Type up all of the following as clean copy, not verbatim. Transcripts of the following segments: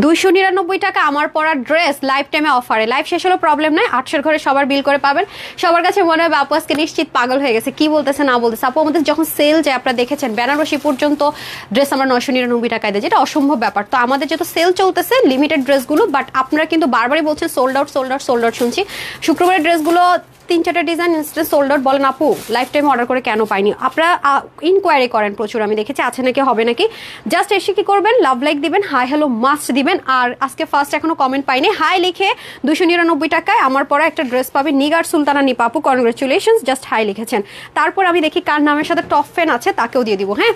299 টাকা আমার পরা ড্রেস লাইফ টাইমে অফারে। লাইফ শেষ হলো প্রবলেম নাই, 800 ঘরে সবার বিল করে পাবেন। সবার কাছে মনে হবে আপু আজকে নিশ্চিত পাগল হয়ে গেছে, কি বলতেছে না বলতেছে। আপু আমাদের যখন সেল যায় আপনারা দেখেছেন বেনারসি পর্যন্ত ড্রেস আমরা 999 টাকায় দেয়, যেটা অসম্ভব ব্যাপার। তো আমাদের যেহেতু সেল চলতেছে লিমিটেড ড্রেসগুলো, বাট আপনারা কিন্তু বারবারই বলছেন sold out sold out sold out. শুনছি শুক্রবারের ড্রেসগুলো 3-4টা ডিজাইন ইনস্ট্যান্ট সোল্ড আউট। বলেন আপু লাইফ টাইম অর্ডার করে কেন পাইনি? আপনারা ইনকোয়ারি করেন প্রচুর, আমি দেখেছি আছে নাকি হবে নাকি। জাস্ট এসে কি করবেন, লাভ লাইক দিবেন, হাই হ্যালো মাস্ট দিবেন। আর আজকে ফার্স্ট এখনো কমেন্ট পাইনি, হাই লিখে 299 টাকায় আমার পরা একটা ড্রেস পাবে নিগার সুলতানা নিপা আপু, কনগ্রেচুলেশনস, জাস্ট হাই লিখেছেন। তারপর আমি দেখি কার নামের সাথে টপ ফ্যান আছে তাকেও দিয়ে দিব। হ্যাঁ,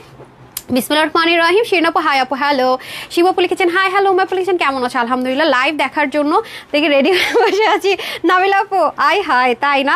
বিসমিল্লাহির রহমানির রহিম। শিরিন আপু হাই আপু হ্যালো। শিব আপু লিখেছেন হাই হ্যালো। উমা আপু লিখেছেন কেমন আছে? আলহামদুলিল্লাহ, লাইভ দেখার জন্য দেখি রেডি হয়ে বসে আছি। নাবিলা আপু আই হাই, তাই না?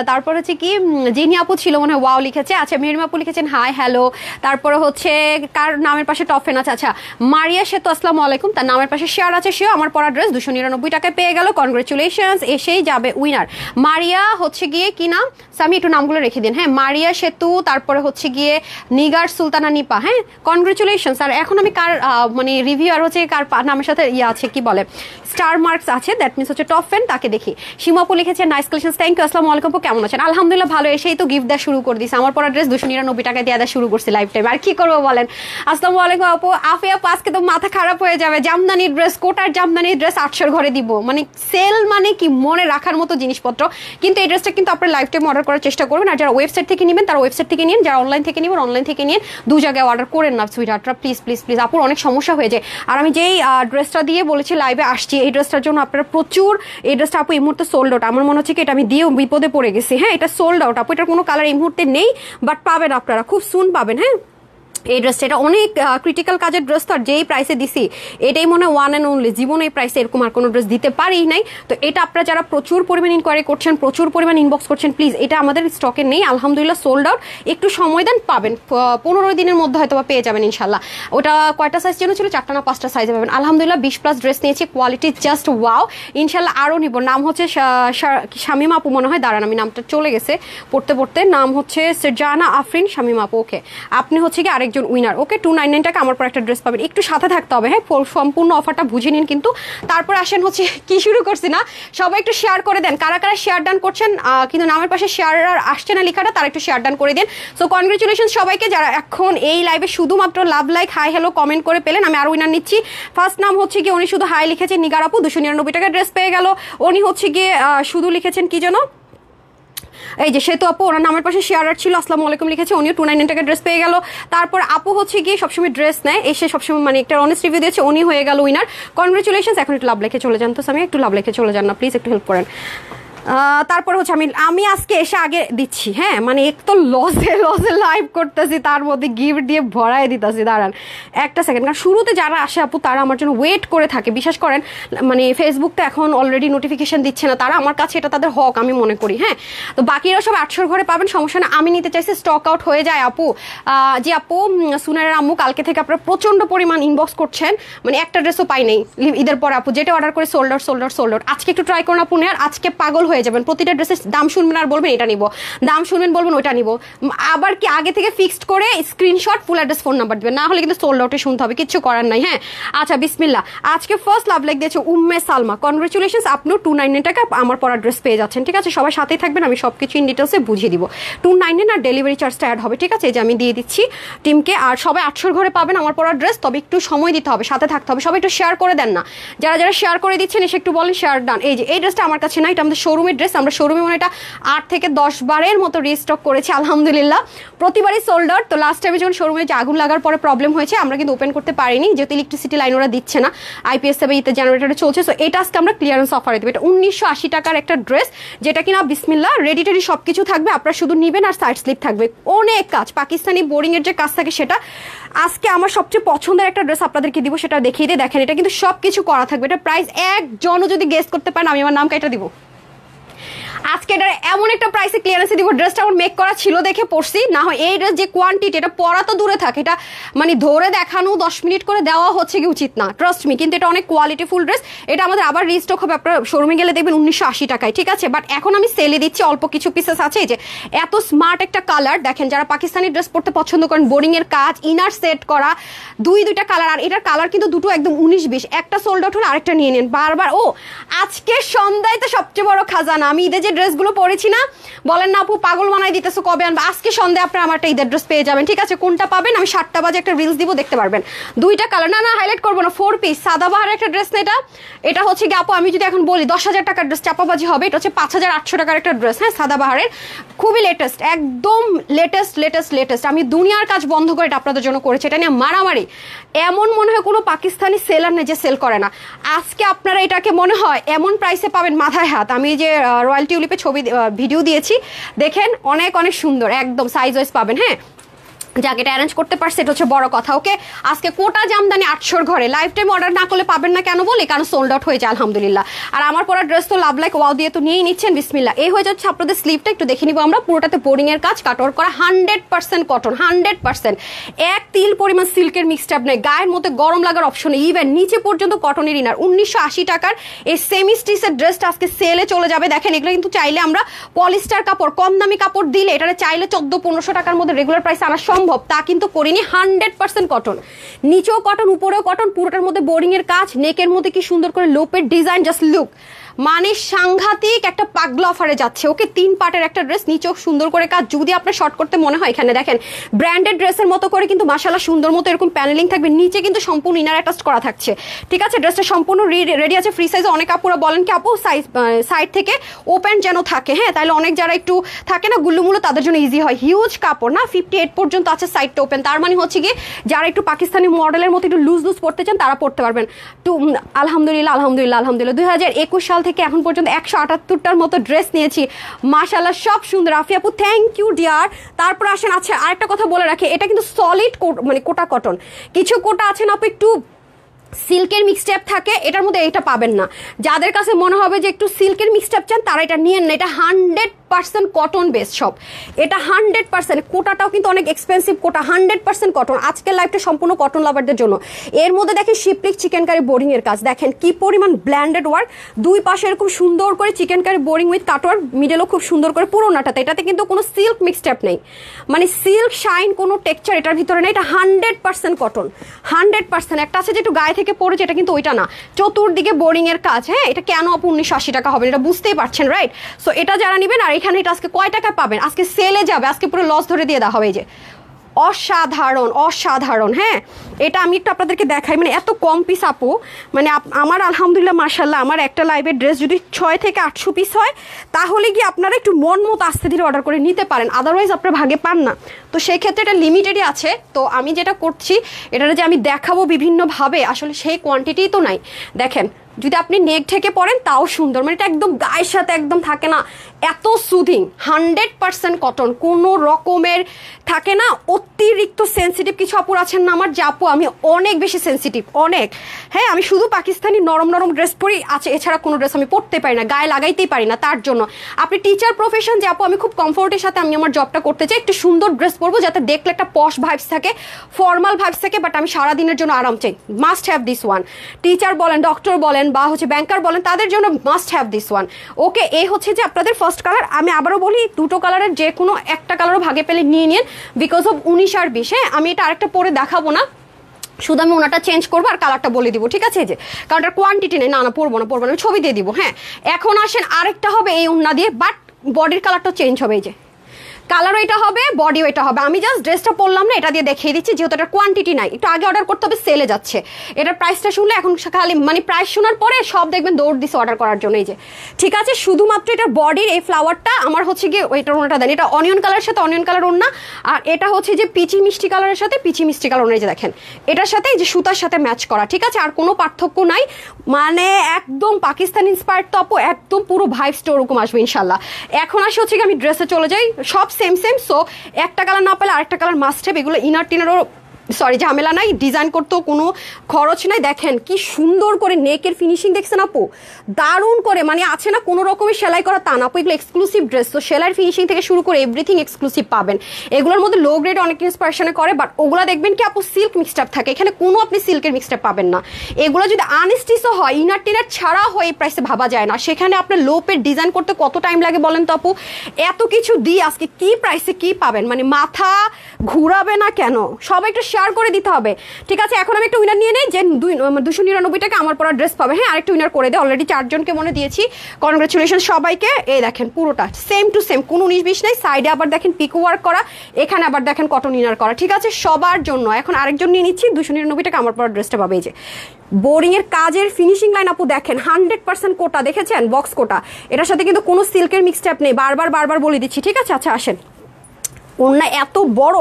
তারপরে হচ্ছে কি জিনি আপু ছিল মনে হয়, ওয়াও লিখেছে। আচ্ছা মেহরিমা আপু লিখেছেন হাই হ্যালো। তারপরে হচ্ছে কার নামের পাশে টপ ফ্যান আছে? আচ্ছা মারিয়া সেতু আসসালামু আলাইকুম, তার নামের পাশে শেয়ার আছে, সেও আমার পরা ড্রেস 299 টাকায় পেয়ে গেল, কনগ্রেচুলেশনস। এসেই যাবে উইনার। মারিয়া হচ্ছে গিয়ে কি নাম সামি, একটু নামগুলো রেখে দিন। হ্যাঁ, মারিয়া সেতু, তারপরে হচ্ছে গিয়ে নিগার সুলতানা নিপা। হ্যাঁ, কনগ্রেচুলেশনস। আর এখন আমি কার মানে রিভিউ আর হচ্ছে কার নামের সাথে ইয়ে আছে কি বলে স্টার মার্কস আছে, দ্যাট মিনস হচ্ছে টপ ফ্যান, তাকে দেখি। সীমাপু লিখেছে নাইস কালেকশনস, থ্যাংক ইউ। আসসালামু আলাইকুম, কেমন আছেন? আলহামদুলিল্লাহ ভালো। এসেই তো গিফট দেওয়া শুরু করে দিয়েছে, আমার পরা ড্রেস 299 টাকায় দেওয়া শুরু করছি লাইফ টাইম। আর কি করবো বলেন? আসসালামু আলাইকুম আপু। আফিয়া আপু আজকে তো মাথা খারাপ হয়ে যাবে, জামদানির ড্রেস, কোটার জামদানির ড্রেস 800 ঘরে দিব। মানে সেল মানে কি মনে রাখার মতো জিনিসপত্র। কিন্তু এই ড্রেসটা কিন্তু আপনার লাইফ টাইম অর্ডার করার চেষ্টা করবেন। আর যারা ওয়েবসাইট থেকে নেবেন তারা ওয়েবসাইট থেকে নিন, যারা অনলাইন থেকে নেবেন অনলাইন থেকে নিন। দু জায়গায় অর্ডার করেন না সুইট হার্টরা, প্লিজ প্লিজ প্লিজ। আপুর অনেক সমস্যা হয়ে যায়। আর আমি যেই ড্রেসটা দিয়ে বলেছি লাইভে আসছি, এই ড্রেসটার জন্য আপনারা প্রচুর, এই ড্রেসটা আপু এই মুহূর্তে সোল্ড আউট। আমার মনে হচ্ছে কি এটা আমি দিয়েও বিপদে পড়ে গেছি। হ্যাঁ, এটা সোল্ড আউট আপু, এটার কোনো কালার এই মুহূর্তে নেই, বাট পাবেন আপনারা, খুব সুন পাবেন। হ্যাঁ, এই ড্রেসটা এটা অনেক ক্রিটিক্যাল কাজের ড্রেস, তো আর যেই প্রাইসে দিছি এটাই মনে হয় ওয়ান অ্যান্ড অনলি, জীবনে এই প্রাইসে এরকম আর কোনো ড্রেস দিতে পারিই নাই। তো এটা আপনারা যারা প্রচুর পরিমাণ ইনকোয়ারি করছেন, প্রচুর পরিমাণ ইনবক্স করছেন, প্লিজ এটা আমাদের স্টকে নেই, আলহামদুলিল্লাহ সোল্ড আউট। একটু সময় দেন, পাবেন 15 দিনের মধ্যে হয়তো পেয়ে যাবেন ইনশাল্লাহ। ওটা কয়টা সাইজ যেন ছিল, 4টা না 5টা সাইজে পাবেন। আলহামদুলিল্লাহ 20+ ড্রেস নিয়েছি, কোয়ালিটি জাস্ট ওয়াও। ইনশাল্লাহ আরও নিব। নাম হচ্ছে শামিমা আপু মনে হয়, দাঁড়ান আমি নামটা চলে গেছে পড়তে পড়তে। নাম হচ্ছে জানা আফরিন শামিমা আপু। ওকে, আপনি হচ্ছে কি আরেকজন উইনার। ওকে, 299 টাকা আমার পর একটা ড্রেস পাবেন। একটু সাথে থাকতে হবে। হ্যাঁ, সম্পূর্ণ অফারটা বুঝে নিন কিন্তু। তারপর আসেন হচ্ছে কি শুরু করছি না, সবাই একটু শেয়ার করে দেন। কারা কারা শেয়ার ডান করছেন কিন্তু নামের পাশে শেয়ার আর আসছে না লেখাটা, তারা একটু শেয়ার ডান করে দিন। সো কনগ্রেচুলেশন সবাইকে যারা এখন এই লাইভে শুধুমাত্র love like hi hello comment করে পেলেন। আমি আর উইনার নিচ্ছি। ফার্স্ট নাম হচ্ছে গিয়ে উনি শুধু হাই লিখেছেন, নিগার আপু 299 টাকা ড্রেস পেয়ে গেল। উনি হচ্ছে গিয়ে শুধু লিখেছেন কি যেন, এই যে সেতু আপু, ওনার নামের পাশে শেয়ার ছিল, আসসালামু আলাইকুম লিখেছে, উনিও 299 টাকা ড্রেস পেয়ে গেল। তারপর আপু হচ্ছে গিয়ে সবসময় ড্রেস নেয়, এসে সবসময় মানে একটা অনেস্ট রিভিউ দিয়েছে, উনি হয়ে গেল উইনার। কনগ্রেচুলেশনস। এখন একটু লাভ লেখে চলে যান তো, আমি একটু লাভ লেখে চলে যান না প্লিজ, একটু হেল্প করেন। তারপর হচ্ছে আমি আজকে এসে আগে দিচ্ছি। হ্যাঁ, মানে এক তো লসে লাইভ করতেছি, তার মধ্যে গিফট দিয়ে ভরাই দিতেছি। দাঁড়ান একটা সেকেন্ড, কারণ শুরুতে যারা আসে আপু তারা আমার জন্য ওয়েট করে থাকে, বিশ্বাস করেন। মানে ফেসবুক তো এখন অলরেডি নোটিফিকেশন দিচ্ছে না, তারা আমার কাছে এটা তাদের হক আমি মনে করি। হ্যাঁ, তো বাকিরা সব 800 ঘরে পাবেন, সমস্যা না। আমি নিতে চাইছি, স্টক আউট হয়ে যায় আপু। যে আপু সুনারের আম্মু কালকে থেকে আপনারা প্রচন্ড পরিমাণ ইনবক্স করছেন, মানে একটা ড্রেসও পাই নাই ঈদের পর আপু, যেটা অর্ডার করে sold out sold out sold out. আজকে একটু ট্রাই করুন আপু, আর আজকে পাগল হয়ে যাবেন। প্রতিটা ড্রেসের দাম শুনবেন আর বলবেন এটা নিব, দাম শুনবেন বলবেন ওইটা নিব। আবার কি আগে থেকে ফিক্সড করে screenshot full address phone number দিবেন, না হলে কিন্তু সোল্ড আউটে শুনতে হবে, কিছু করার নাই। হ্যাঁ, আচ্ছা বিসমিল্লাহ। আজকে ফার্স্ট লাভ লাইক দিয়েছে উম্মে সালমা, কনগ্রেচুলেশনস, আপনিও 299 টাকা আমার পরা ড্রেস পেয়ে যাচ্ছেন। ঠিক আছে, সবাই সাথেই থাকবেন, আমি সবকিছু ইন ডিটেলসে বুঝিয়ে দিব। 299 আর ডেলিভারি চার্জটা অ্যাড হবে। ঠিক আছে, এই যে আমি দিয়ে দিচ্ছি টিমকে। আর সবাই 800 ঘরে পাবেন আমার পরা ড্রেস, তবে একটু সময় দিতে হবে, সাথে থাকতে হবে। সবাই একটু শেয়ার করে দেন না, যারা যারা শেয়ার করে দিচ্ছেন এসে একটু বলেন শেয়ার ডান। এই যে এই ড্রেসটা আমার কাছে না, এটা আমাদের শোরুমের ড্রেস, আমরা শোরুমে মানে এটা 8 থেকে 10 বারের মতো রিস্টক করেছি আলহামদুলিল্লাহ, প্রতিবারই সোল্ড আউট। তো লাস্ট টাইমে যখন শোরুমে যে আগুন লাগার পরে প্রবলেম হয়েছে, আমরা কিন্তু ওপেন করতে পারিনি, যেহেতু ইলেকট্রিসিটি লাইন ওরা দিচ্ছে না, আইপিএস ইতে জেনারেটরে চলছে। সো এটা আজকে আমরা ক্লিয়ারেন্স অফারে দেবো। এটা 1980 টাকার একটা ড্রেস, যেটা কিনা বিসমিল্লাহ রেডি টেডি সব কিছু থাকবে, আপনারা শুধু নিবেন আর সাইড স্লিপ থাকবে। অনেক কাজ, পাকিস্তানি বোরিং এর যে কাজ থাকে সেটা। আজকে আমার সবচেয়ে পছন্দের একটা ড্রেস আপনাদেরকে দিব, সেটা দেখিয়ে দিয়ে দেখেন, এটা কিন্তু সব কিছু করা থাকবে। এটা প্রাইস একজনও যদি গেস করতে পারেন আমি আমার নাম কেটে দিব। আজকে এটা এমন একটা প্রাইসে ক্লিয়ারেন্সে দিব, ড্রেসটা আমার মেক করা ছিল দেখে পড়ছি, না হয় এই ড্রেস যে কোয়ান্টিটি, এটা পরা তো দূরে থাকে, এটা মানে ধরে দেখানো 10 মিনিট করে দেওয়া হচ্ছে কি উচিত না, ট্রাস্ট মি। কিন্তু এটা অনেক কোয়ালিটিফুল ড্রেস, এটা আমাদের আবার রিস্টক হবে, আপনার শোরুমে গেলে দেখবেন 1980 টাকায়, ঠিক আছে। বাট এখন আমি সেলে দিচ্ছি, অল্প কিছু পিসেস আছে। এই যে এত স্মার্ট একটা কালার, দেখেন যারা পাকিস্তানি ড্রেস পরতে পছন্দ করেন, বোরিং এর কাজ, ইনার সেট করা, দুইটা কালার। আর এটার কালার কিন্তু দুটো একদম 19-20, একটা সোল্ড আউট হলে আরেকটা নিয়ে নেন বারবার। ও আজকে সন্ধ্যায় তো সবচেয়ে বড় খাজানা, আমি ঈদে যে ড্রেসগুলো পরেছি না, বলেন না আপু পাগল বানাই দিতেছো, কবে আনবে? আজকে সন্ধ্যায় আপনারা আমার একটা ঈদের ড্রেস পেয়ে যাবেন, ঠিক আছে। কোনটা পাবেন আমি 7টা বাজে একটা রিলস দিব, দেখতে পারবেন। দুইটা কালার, না হাইলাইট করবো না, 4 পিস সাদাবাহারের একটা ড্রেস না এটা। এটা হচ্ছে কি আপু আমি যদি এখন বলি 10,000 টাকার ড্রেস চাপাবাজি হবে, এটা হচ্ছে 5,800 টাকার একটা ড্রেস, হ্যাঁ, সাদাবাহারের, খুবই লেটেস্ট, একদম লেটেস্ট। আমি দুনিয়ার কাজ বন্ধ করে এটা আপনাদের জন্য করেছি, এটা নিয়ে মারামারি। এমন মনে হয় কোনো পাকিস্তানি সেলার নেই যে সেল করে না। আজকে আপনারা এটাকে মনে হয় এমন প্রাইসে পাবেন মাথায় হাত। আমি যে রয়্যাল টিউলিপে ভিডিও দিয়েছি দেখেন, অনেক সুন্দর, একদম সাইজ ওয়াইজ পাবেন, হ্যাঁ। যাকে এটা অ্যারেঞ্জ করতে পারছে এটা হচ্ছে বড় কথা। ওকে, আজকে কোটা জামদানি 800 ঘরে, লাইফ টাইম অর্ডার না করলে পাবেন না, কেন বলি? কারণ সোল্ড আউট হয়ে যায় আলহামদুলিল্লাহ। আর আমার পরা ড্রেস তো লাভ লাইক ওয়াও দিয়ে তো নিয়েই নিচ্ছেন, বিসমিল্লাহ। এই হয়ে যাচ্ছে আপনাদের স্লিভটা, একটু দেখে নিব আমরা। পুরোটাতে বোরিং এর কাজ, কাটওয়ার্ক করা, 100% কটন, 100%, এক তিল পরিমাণ সিল্কের মিক্সড আপ নেই, গায়ের মধ্যে গরম লাগার অপশন, ইভেন নিচে পর্যন্ত কটনের ইনার। 1980 টাকার এই সেমি স্টিচের ড্রেসটা আজকে সেলে চলে যাবে। দেখেন এগুলো কিন্তু চাইলে আমরা পলিস্টার কাপড়, কম দামি কাপড় দিলে এটা চাইলে 1400-1500 টাকার মধ্যে রেগুলার প্রাইস আনা সম্ভব, তা কিন্তু করিনি। 100% কটন, নিচেও কটন উপরেও কটন, পুরোটার মধ্যে বোরিং এর কাজ, নেকের মধ্যে কি সুন্দর করে লোপের ডিজাইন, জাস্ট লুক, মানে সাংঘাতিক একটা পাগলা অফারে যাচ্ছে। ওকে, 3 পার্টের একটা ড্রেস, নিচেও সুন্দর করে কাজ। যদি আপনার শর্ট করতে মনে হয়, এখানে দেখেন ব্র্যান্ডেড ড্রেসের মতো করে কিন্তু মাশাআল্লাহ সুন্দর মতো এরকম প্যানেলিং থাকবে, নিচে কিন্তু সম্পূর্ণ ইনার অ্যাটাচ করা থাকছে, ঠিক আছে। ড্রেসটা সম্পূর্ণ রেডি আছে, ফ্রি সাইজে। অনেক আপুরা বলেন কি আপু সাইড থেকে ওপেন যেন থাকে, হ্যাঁ, তাহলে অনেক যারা একটু থাকে না গুল্লুমুলো, তাদের জন্য ইজি হয়। হিউজ কাপড় না, 58 পর্যন্ত আছে সাইডটা ওপেন, তার মানে হচ্ছে কি যারা একটু পাকিস্তানি মডেলের মতো একটু লুজ পড়তে চান তারা পড়তে পারবেন। তো আলহামদুলিল্লাহ 2021 সাল থেকে এখন পর্যন্ত 178টার মতো ড্রেস নিয়েছি, মাশাআল্লাহ সব সুন্দর। আফিয়া আপু থ্যাংক ইউ ডিয়ার। তারপর আসেন, আচ্ছা আরেকটা কথা বলে রাখি, এটা কিন্তু সলিড মানে কোটা কটন, কিছু কোটা আছে না আপু একটু সিল্কের মিক্সড থাকে, এটার মধ্যে এটা পাবেন না। যাদের কাছে মনে হবে যে একটু সিল্কের মিক্সড চান তারা এটা নিয়েন না, এটা 100% কটন বেস সব, এটা 100%। কোটাটাও কিন্তু অনেক এক্সপেন্সিভ কোটা, 100% কটন। আজকের লাইফটা সম্পূর্ণ কটন লাভারদের জন্য। এর মধ্যে দেখেন শিপলিক চিকেন কারি বোরিং এর কাজ, দেখেন কি পরিমাণ ব্ল্যান্ডেড ওয়ার্ক, দুই পাশে এরকম সুন্দর করে chikankari boring with cutwork, মিডলও খুব সুন্দর করে পুরোনাটাতে। এটাতে কিন্তু কোনো সিল্ক মিক্সড নেই, মানে সিল্ক শাইন কোনো টেক্সচার এটার ভিতরে নেই, এটা 100% কটন, 100%। একটা আছে যে একটু গায়ে থেকে পড়েছে, এটা কিন্তু ওইটা না, চতুর্দিকে বোরিং এর কাজ, হ্যাঁ। এটা কেন আপু 1980 টাকা হবে, এটা বুঝতেই পারছেন, রাইট? সো এটা যারা নেবেন, আর এখানে এটা আজকে কয় টাকা পাবেন, আজকে সেলে যাবে, আজকে পুরো লস ধরে দিয়ে দেওয়া হবে। এই যে অসাধারণ, হ্যাঁ। এটা আমি একটু আপনাদেরকে দেখাই, মানে এত কম পিস আপু, মানে আমার আলহামদুলিল্লাহ মাশাআল্লাহ, আমার একটা লাইভের ড্রেস যদি 6 থেকে 800 পিস হয়, তাহলে কি আপনারা একটু মন মতো আস্তে ধীরে অর্ডার করে নিতে পারেন, আদারওয়াইজ আপনারা ভাগে পান না। তো সেই ক্ষেত্রে এটা লিমিটেডই আছে। তো আমি যেটা করছি, এটা যে আমি দেখাবো বিভিন্নভাবে, আসলে সেই কোয়ান্টিটি তো নাই। দেখেন যদি আপনি নেক ঢেকে পড়েন তাও সুন্দর, মানে এটা একদম গায়ের সাথে একদম থাকে না, এত সুদিং, 100% কটন, কোনো রকমের থাকে না অতিরিক্ত সেন্সিটিভ কিছু আপুর আছেন না আমার, যে আপু আমি অনেক বেশি সেন্সিটিভ, অনেক, হ্যাঁ, আমি শুধু পাকিস্তানি নরম ড্রেস পরি আছে, এছাড়া কোনো ড্রেস আমি পরতে পারি না, গায়ে লাগাইতেই পারি না। তার জন্য আপনি টিচার প্রফেশন, যে আপু আমি খুব কমফোর্টের সাথে আমি আমার জবটা করতে চাই, একটু সুন্দর ড্রেস পরবো যাতে দেখলে একটা পশ ভাইবস থাকে, ফর্মাল ভাইবস থাকে, বাট আমি সারাদিনের জন্য আরাম চাই, must have this one. Teacher বলেন, ডক্টর বলেন, বা হচ্ছে ব্যাংকার বলেন, তাদের জন্য মাস্ট হ্যাভ দিস ওয়ান। ওকে, এই হচ্ছে যে আপনাদের ফার্স্ট কালার। আমি আবারও বলি, দুটো কালারের যে কোনো একটা কালারও ভাগে পেলে নিয়ে নিন, বিকজ অফ 19 আর 20। হ্যাঁ, আমি এটা আরেকটা পরে দেখাবো না, শুধু আমি ওনাটা চেঞ্জ করবো আর কালারটা বলে দিব, ঠিক আছে? যে কারণ এটার কোয়ান্টিটি নেই, না পরবো না, আমি ছবি দিয়ে দিব। হ্যাঁ, এখন আসেন আরেকটা হবে এই ওন্না দিয়ে, বাট বডির কালারটা চেঞ্জ হবে। এই যে কালারও এটা হবে, বডিও এটা হবে। আমি জাস্ট ড্রেসটা পরলাম না, এটা দিয়ে দেখিয়ে দিচ্ছি, যেহেতু এটার কোয়ান্টিটি নাই, একটু আগে অর্ডার করতে হবে, সেলে যাচ্ছে। এটার প্রাইসটা শুনলে এখন খালি মানে প্রাইস শোনার পরে সব দেখবেন দৌড় দিচ্ছে অর্ডার করার জন্য। এই যে ঠিক আছে, শুধুমাত্র এটার বডির এই ফ্লাওয়ারটা আমার হচ্ছে গিয়ে ওইটার ওনাটা দেন, এটা অনিয়ন কালারের সাথে অনিয়ন কালার ওন্না, আর এটা হচ্ছে যে পিচি মিষ্টি কালারের সাথে পিচি মিষ্টি কালার ওন্না। এই যে দেখেন, এটার সাথে এই যে সুতার সাথে ম্যাচ করা, ঠিক আছে, আর কোনো পার্থক্য নাই, মানে একদম পাকিস্তান ইন্সপায়ার্ড তো আপু, একদম পুরো ভাইবসটা ওরকম আসবে ইনশাল্লাহ। এখন আসে হচ্ছে কি আমি ড্রেসে চলে যাই, সব সেম। সো একটা কালার না পেলে আরেকটা কালার মাস্ট হ্যাভ। এগুলো ইনার টিনারও সরি ঝামেলা নাই, ডিজাইন করতেও কোনো খরচ নাই। দেখেন কি সুন্দর করে নেকের ফিনিশিং দেখছেন আপু, দারুণ করে, মানে আছে না কোনো রকমের সেলাই করা তা না আপু, এগুলো এক্সক্লুসিভ ড্রেস। তো সেলাইয়ের ফিনিশিং থেকে শুরু করে এভরিথিং এক্সক্লুসিভ পাবেন। এগুলোর মধ্যে লো গ্রেড অনেক ইন্সপিরেশনে করে, বাট ওগুলো দেখবেন কি আপু সিল্ক মিক্সড আপ থাকে, এখানে কোনো আপনি সিল্কের মিক্সড আপ পাবেন না। এগুলো যদি আনস্টিচও হয়, ইনার টিনার ছাড়া হয়, এই প্রাইসে ভাবা যায় না। সেখানে আপনার লোপের ডিজাইন করতে কত টাইম লাগে বলেন তো আপু? এত কিছু দিয়ে আজকে কি প্রাইসে কি পাবেন, মানে মাথা ঘুরাবে না কেন? সবাই একটু শেয়ার করে দিতে হবে, ঠিক আছে? এখন আমি একটা উইনার নিয়ে নেই যে 299 টাকা আমার পরা ড্রেস পাবে। হ্যাঁ, আরেকটা উইনার করে দেয়, অলরেডি 4 জনকে মনে দিয়েছি। কনগ্রাচুলেশন সবাইকে। এই দেখেন পুরোটা সেম টু সেম, কোনো 19-20 নাই। সাইডে আবার দেখেন পিকো ওয়ার্ক করা, এখানে আবার দেখেন কটন ইনার করা, ঠিক আছে? সবার জন্য। এখন আরেকজন নিয়ে নিচ্ছি, 299 টাকা আমার পরা ড্রেসটা পাবে। এই যে বোরিং এর কাজের ফিনিশিং লাইন আপু দেখেন, 100% কোটা, দেখেছেন বক্স কোটা। এটার সাথে কিন্তু কোনো সিল্কের মিক্সড আপ নেই, বারবার বলে দিচ্ছি, ঠিক আছে? আচ্ছা আসেন, ওনা এত বড়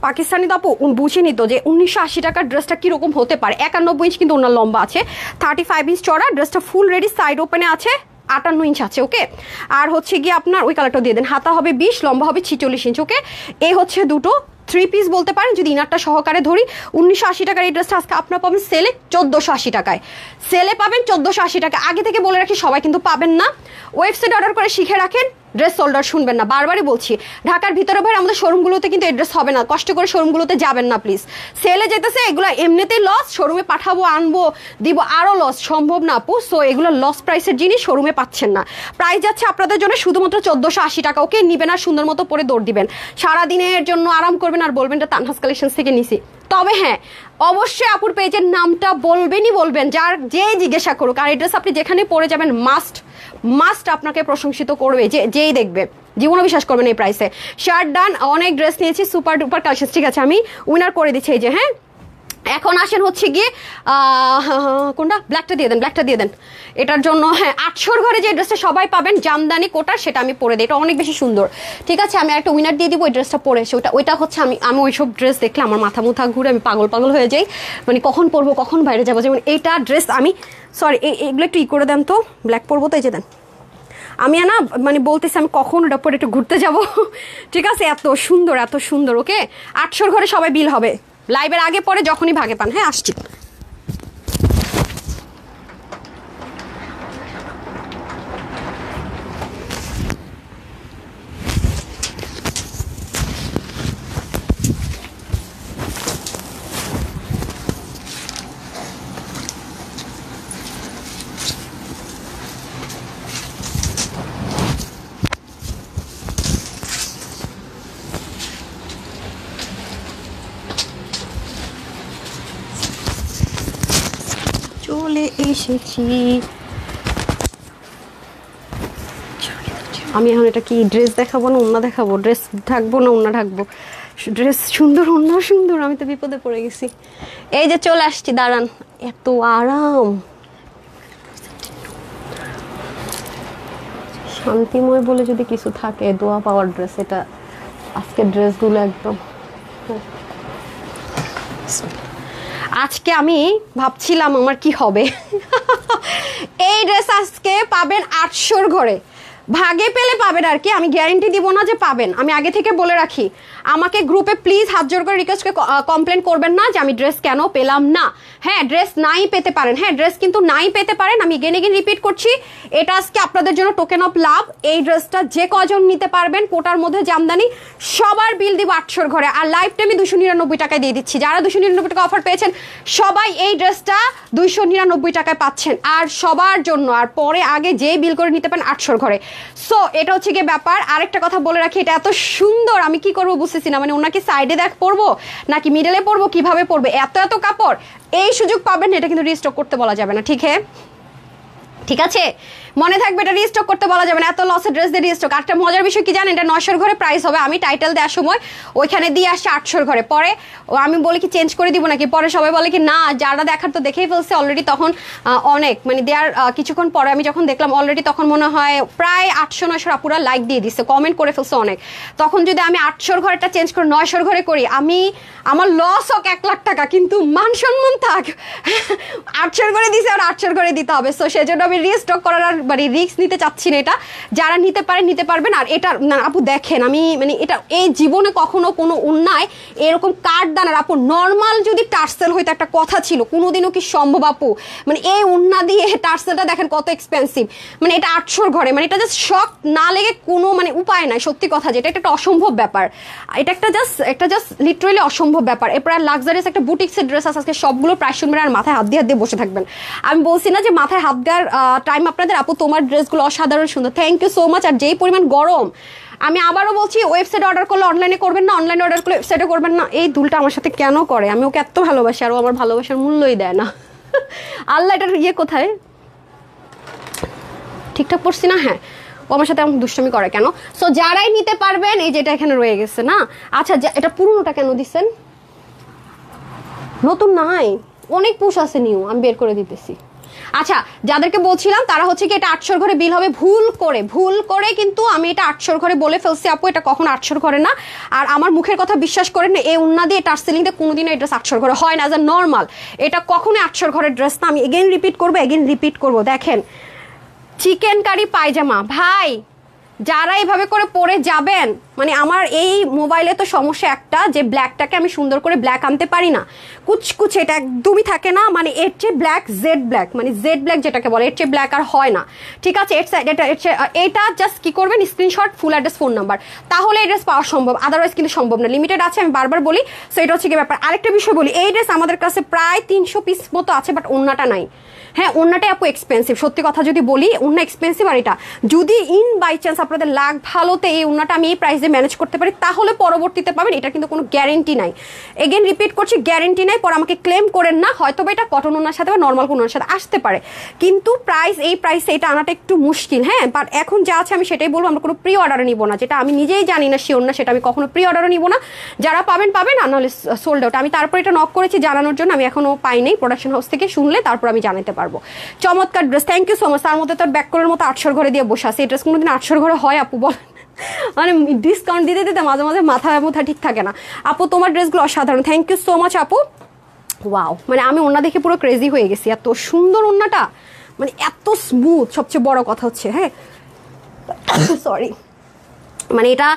পাকিস্তানি তো আপু বুঝিনি তো যে 1980 টাকার ড্রেসটা কিরকম হতে পারে। 51 ইঞ্চ কিন্তু ওনার লম্বা আছে, 35 ইঞ্চ চড়া, ড্রেসটা ফুল রেডি, সাইড ওপেনে আছে, 58 ইঞ্চ আছে, ওকে? আর হচ্ছে গিয়ে আপনার ওই কালারটা দিয়ে দেন, হাতা হবে 20, লম্বা হবে 46 ইঞ্চ, ওকে? এই হচ্ছে দুটো 3 পিস বলতে পারেন যদি ইনারটা সহকারে ধরি। 1980 টাকার এই ড্রেসটা আজকে আপনার পাবেন সেলে 1480 টাকায়, সেলে পাবেন 1480 টাকা। আগে থেকে বলে রাখি, সবাই কিন্তু পাবেন না, ওয়েবসাইট অর্ডার করে শিখে রাখেন। ড্রেস সোল্ডার শুনবেন না, বারবারই বলছি, ঢাকার ভিতরে ভাই আমাদের শোরুমগুলোতে কিন্তু এড্রেস হবে না, কষ্ট করে শোরুমগুলোতে যাবেন না প্লিজ। সেলে যেতেছে এগুলো এমনিতেই লস, শোরুমে পাঠাবো আনবো দিব আরও লস, সম্ভব না আপু। সো এগুলো লস প্রাইসের জিনিস, শোরুমে পাচ্ছেন না। প্রাইস যাচ্ছে আপনাদের জন্য শুধুমাত্র 1480 টাকা, ওকে? নিবেন আর সুন্দর মতো পরে দৌড় দিবেন, সারাদিনের জন্য আরাম করবেন, আর বলবেন এটা তানহাস কালেকশন থেকে নিছি। তবে হ্যাঁ, অবশ্যই আপুর পেজের নামটা বলবেন, যার যে জিজ্ঞাসা করুক। আর এই ড্রেস আপনি যেখানে পরে যাবেন মাস্ট আপনাকে প্রশংসিত করবে, যেই দেখবে, জীবনে বিশ্বাস করবেন এই প্রাইসে। শার্ট ডান, অনেক ড্রেস নিয়েছি, সুপার ডুপার কালেকশন, ঠিক আছে? আমি উইনার করে দিচ্ছি, এই যে। হ্যাঁ, এখন আসেন হচ্ছে গিয়ে কোনটা, ব্ল্যাকটা দিয়ে দেন এটার জন্য। হ্যাঁ, 800 ঘরে যে ড্রেসটা সবাই পাবেন জামদানি কোটা, সেটা আমি পরে দিই, এটা অনেক বেশি সুন্দর, ঠিক আছে? আমি একটা উইনার দিয়ে দিব ওই ড্রেসটা পরে। ওইটা হচ্ছে আমি ওইসব ড্রেস দেখলে আমার মাথা ঘুরে, আমি পাগল হয়ে যাই, মানে কখন পরবো কখন বাইরে যাবো। যেমন এইটা ড্রেস আমি, সরি এগুলো একটু করে দেন তো, ব্ল্যাক পরবো তো, এই যে দেন। আমি না মানে বলতেছি আমি কখন ওটা পরে একটু ঘুরতে যাব, ঠিক আছে? এত সুন্দর, ওকে? 800 ঘরে সবাই বিল হবে, লাইভের আগে পরে যখনই ভাগে পান। হ্যাঁ, আসছি। চলে এসেছি আমি। এখন এটা কি ড্রেস দেখাবো না ওন্না দেখাবো? ড্রেস ঢাকবো না ওন্না ঢাকবো? ড্রেস সুন্দর, ওন্না সুন্দর, আমি তো বিপদে পড়ে গেছি। এই যে চলে আসছি, দাঁড়ান। এত আরাম, শান্তিময় বলে যদি কিছু থাকে, দোয়া পাওয়ার ড্রেস এটা। আজকের ড্রেসগুলো একদম, আজকে আমি ভাবছিলাম আমার কি হবে। এই ড্রেস আজকে পাবেন 800 ঘরে, ভাগে পেলে পাবেন আর কি, আমি গ্যারেন্টি দিব না যে পাবেন। আমি আগে থেকে বলে রাখি, আমাকে গ্রুপে প্লিজ হাত জোর করে রিকোয়েস্ট করে কমপ্লেন করবেন না যে আমি ড্রেস কেন পেলাম না। হ্যাঁ, ড্রেস নাই পেতে পারেন, হ্যাঁ ড্রেস কিন্তু নাই পেতে পারেন। আমি এগেন রিপিট করছি, এটা আজকে আপনাদের জন্য টোকেন অফ লাভ। এই ড্রেসটা যে কজন নিতে পারবেন, কোটার মধ্যে জামদানি, সবার বিল দিব 800 ঘরে। আর লাইফ টাইমে 299 টাকায় দিয়ে দিচ্ছি। যারা 299 টাকা অফার পেয়েছেন সবাই এই ড্রেসটা 299 টাকায় পাচ্ছেন, আর সবার জন্য। আর পরে আগে যে বিল করে নিতে পারেন 800 ঘরে। সো এটা হচ্ছে গিয়ে ব্যাপার। আরেকটা কথা বলে রাখি, এটা এত সুন্দর, আমি কি করবো বুঝতেছি না, মানে ওনাকে সাইডে পরবো নাকি মিডলে পরবো, কিভাবে পরবে, এত কাপড়। এই সুযোগ পাবেন, এটা কিন্তু রিস্টক করতে বলা যাবে না, ঠিক আছে? মনে থাকবে, এটা রিস্টক করতে বলা যাবে না, এত লসের ড্রেস দিয়ে রিস্টক। আরেকটা মজার বিষয় কি জানেন, এটা 900 ঘরে প্রাইস হবে। আমি টাইটেল দেওয়ার সময় ওইখানে দিয়ে আসছে 800 ঘরে, পরে আমি বলি কি চেঞ্জ করে দিব নাকি, পরে সবাই বলে কি না, যারা দেখার তো দেখেই ফেলছে অলরেডি। তখন অনেক মানে দেওয়ার কিছুক্ষণ পরে আমি যখন দেখলাম অলরেডি, তখন মনে হয় প্রায় 800-900 আপুরা লাইক দিয়ে দিচ্ছে, কমেন্ট করে ফেলছে অনেক। তখন যদি আমি 800 ঘরেটা চেঞ্জ করে 900 ঘরে করি, আমার লস হোক 1 লাখ টাকা, কিন্তু মান সম্মান থাক। 800 করে দিছে আর 800 করে দিতে হবে। সো সেজন্য আমি আমি রিস্টক করার আর মানে রিস্ক নিতে চাচ্ছি না। এটা যারা নিতে পারেন নিতে পারবেন। আর এটা না আপু দেখেন, আমি মানে এটা এই জীবনে কখনো কোনো অন্যায় এরকম কার্ড দানার আপু নর্মাল যদি টার্সেল হইতো একটা কথা ছিল, কোনোদিনও কি সম্ভব আপু? মানে এই উন্না দিয়ে টার্সেলটা দেখেন কত এক্সপেন্সিভ, মানে এটা 800 ঘরে, মানে এটা জাস্ট শক না লেগে কোনো মানে উপায় নাই। সত্যি কথা যেটা, এটা একটা অসম্ভব ব্যাপার, এটা একটা জাস্ট লিটারালি অসম্ভব ব্যাপার। এরপর লাক্সারিয়াস একটা বুটিক্সের ড্রেস আছে, আজকে সবগুলো প্রাইস শুনবেন আর মাথায় হাত দিয়ে বসে থাকবেন। আমি বলছি না যে মাথায় হাত দেওয়ার টাইম আপনাদের। আপু তোমার ড্রেসগুলো অসাধারণ সুন্দর, থ্যাংক ইউ সো মাচ। আর যেই পরিমাণ গরম, আমি আবারও বলছি ওয়েবসাইটে অর্ডার করলে অনলাইনে করবেন না, অনলাইনে অর্ডার করলে ওয়েবসাইটে করবেন না। এই দুলটা আমার সাথে কেন করে? আমি ওকে এত ভালোবাসি আর ও আমার ভালোবাসার মূল্যই দেয় না। আল্লাহ, এটার ইয়ে কোথায়? ঠিকঠাক পড়ছি না? হ্যাঁ, ও আমার সাথে আমার দুষ্টমি করে কেন? সো যারাই নিতে পারবেন, এই যেটা এখানে রয়ে গেছে না। আচ্ছা, এটা পুরনোটা কেন দিচ্ছেন? নতুন নাই, অনেক পুশ আছে নিউ, আমি বের করে দিতেছি। আচ্ছা, যাদেরকে বলছিলাম তারা হচ্ছে কি এটা 800 ঘরে বিল হবে, ভুল করে কিন্তু আমি এটা 800 ঘরে বলে ফেলছি আপু, এটা কখনো 800 ঘরে না। আর আমার মুখের কথা বিশ্বাস করেন না, এই উন্না দিয়ে টার্সেলিং দিয়ে কোনোদিনও এই ড্রেস 800 ঘরে হয় না। অ্যাজ আ নর্মাল এটা কখনোই 800 ঘরের ড্রেস না। আমি এগেইন রিপিট করবো। দেখেন, চিকেন কারি পায়জামা ভাই, যারা এইভাবে করে পরে যাবেন, মানে আমার এই মোবাইলে তো সমস্যা একটা যে ব্ল্যাকটাকে আমি সুন্দর করে ব্ল্যাক আনতে পারি না, কুচকুচে এটা একদমই থাকে না। মানে এর চেয়ে ব্ল্যাক জেড ব্ল্যাক, মানে জেড ব্ল্যাক যেটাকে বলে, এর চেয়ে ব্ল্যাক আর হয় না। ঠিক আছে, এটা জাস্ট কি করবেন, screenshot, full address, phone number, তাহলে এই ড্রেস পাওয়া সম্ভব, আদারওয়াইজ কিন্তু সম্ভব না। লিমিটেড আছে, আমি বারবার বলি। সো এটা হচ্ছে কি ব্যাপার। আরেকটা বিষয় বলি, এই ড্রেস আমাদের কাছে প্রায় 300 পিস মতো আছে, বাট ওন্নাটা নাই। হ্যাঁ, ওন্নাটাই আপু এক্সপেন্সিভ, সত্যি কথা যদি বলি, ওন্না এক্সপেন্সিভ। আর এটা যদি ইন বাই চান্স আপনাদের লাখ ভালোতে এই ওন্নাটা আমি এই প্রাইসে ম্যানেজ করতে পারি, তাহলে পরবর্তীতে পাবেন। এটা কিন্তু কোনো গ্যারেন্টি নাই, এগেন রিপিট করছি, গ্যারেন্টি নাই। পরে আমাকে ক্লেম করেন না, হয়তো এটা কটন ওনার সাথে বা নর্মাল কোন ওনার সাথে আসতে পারে, কিন্তু এই প্রাইসে এটা আনাটা একটু মুশকিল। হ্যাঁ, বাট এখন যা আছে আমি সেটাই বলবো, আমরা কোনো প্রি অর্ডারে নিব না, যেটা আমি নিজেই জানি না শিওর না, সেটা আমি কখনো প্রি অর্ডারও নিব না। যারা পাবেন আর নাহলে সোল্ড আউট। আমি তারপর এটা নক করেছি জানানোর জন্য, আমি এখনো পাই নাই, প্রোডাকশন হাউস থেকে শুনলে তারপর আমি জানাতে পারবো। চমৎকার dress, thank you so much. তার মধ্যে তার ব্যাক করার মতো 800 ঘরে দিয়ে বসে আছে। এই ড্রেস কোনোদিন 800 ঘরে হয় আপু বলেন? মানে ডিসকাউন্ট দিতে দিতে মাঝে মাঝে মাথা ঠিক থাকে না। আপু তোমার ড্রেসগুলো অসাধারণ, থ্যাংক ইউ সো মাচ আপু। ওয়াও, মানে আমি ওন্না দেখে পুরো ক্রেজি হয়ে গেছি, এত সুন্দর ওন্নাটা, মানে এত স্মুথ। সবচেয়ে বড় কথা হচ্ছে, হ্যাঁ সরি, মানে এটা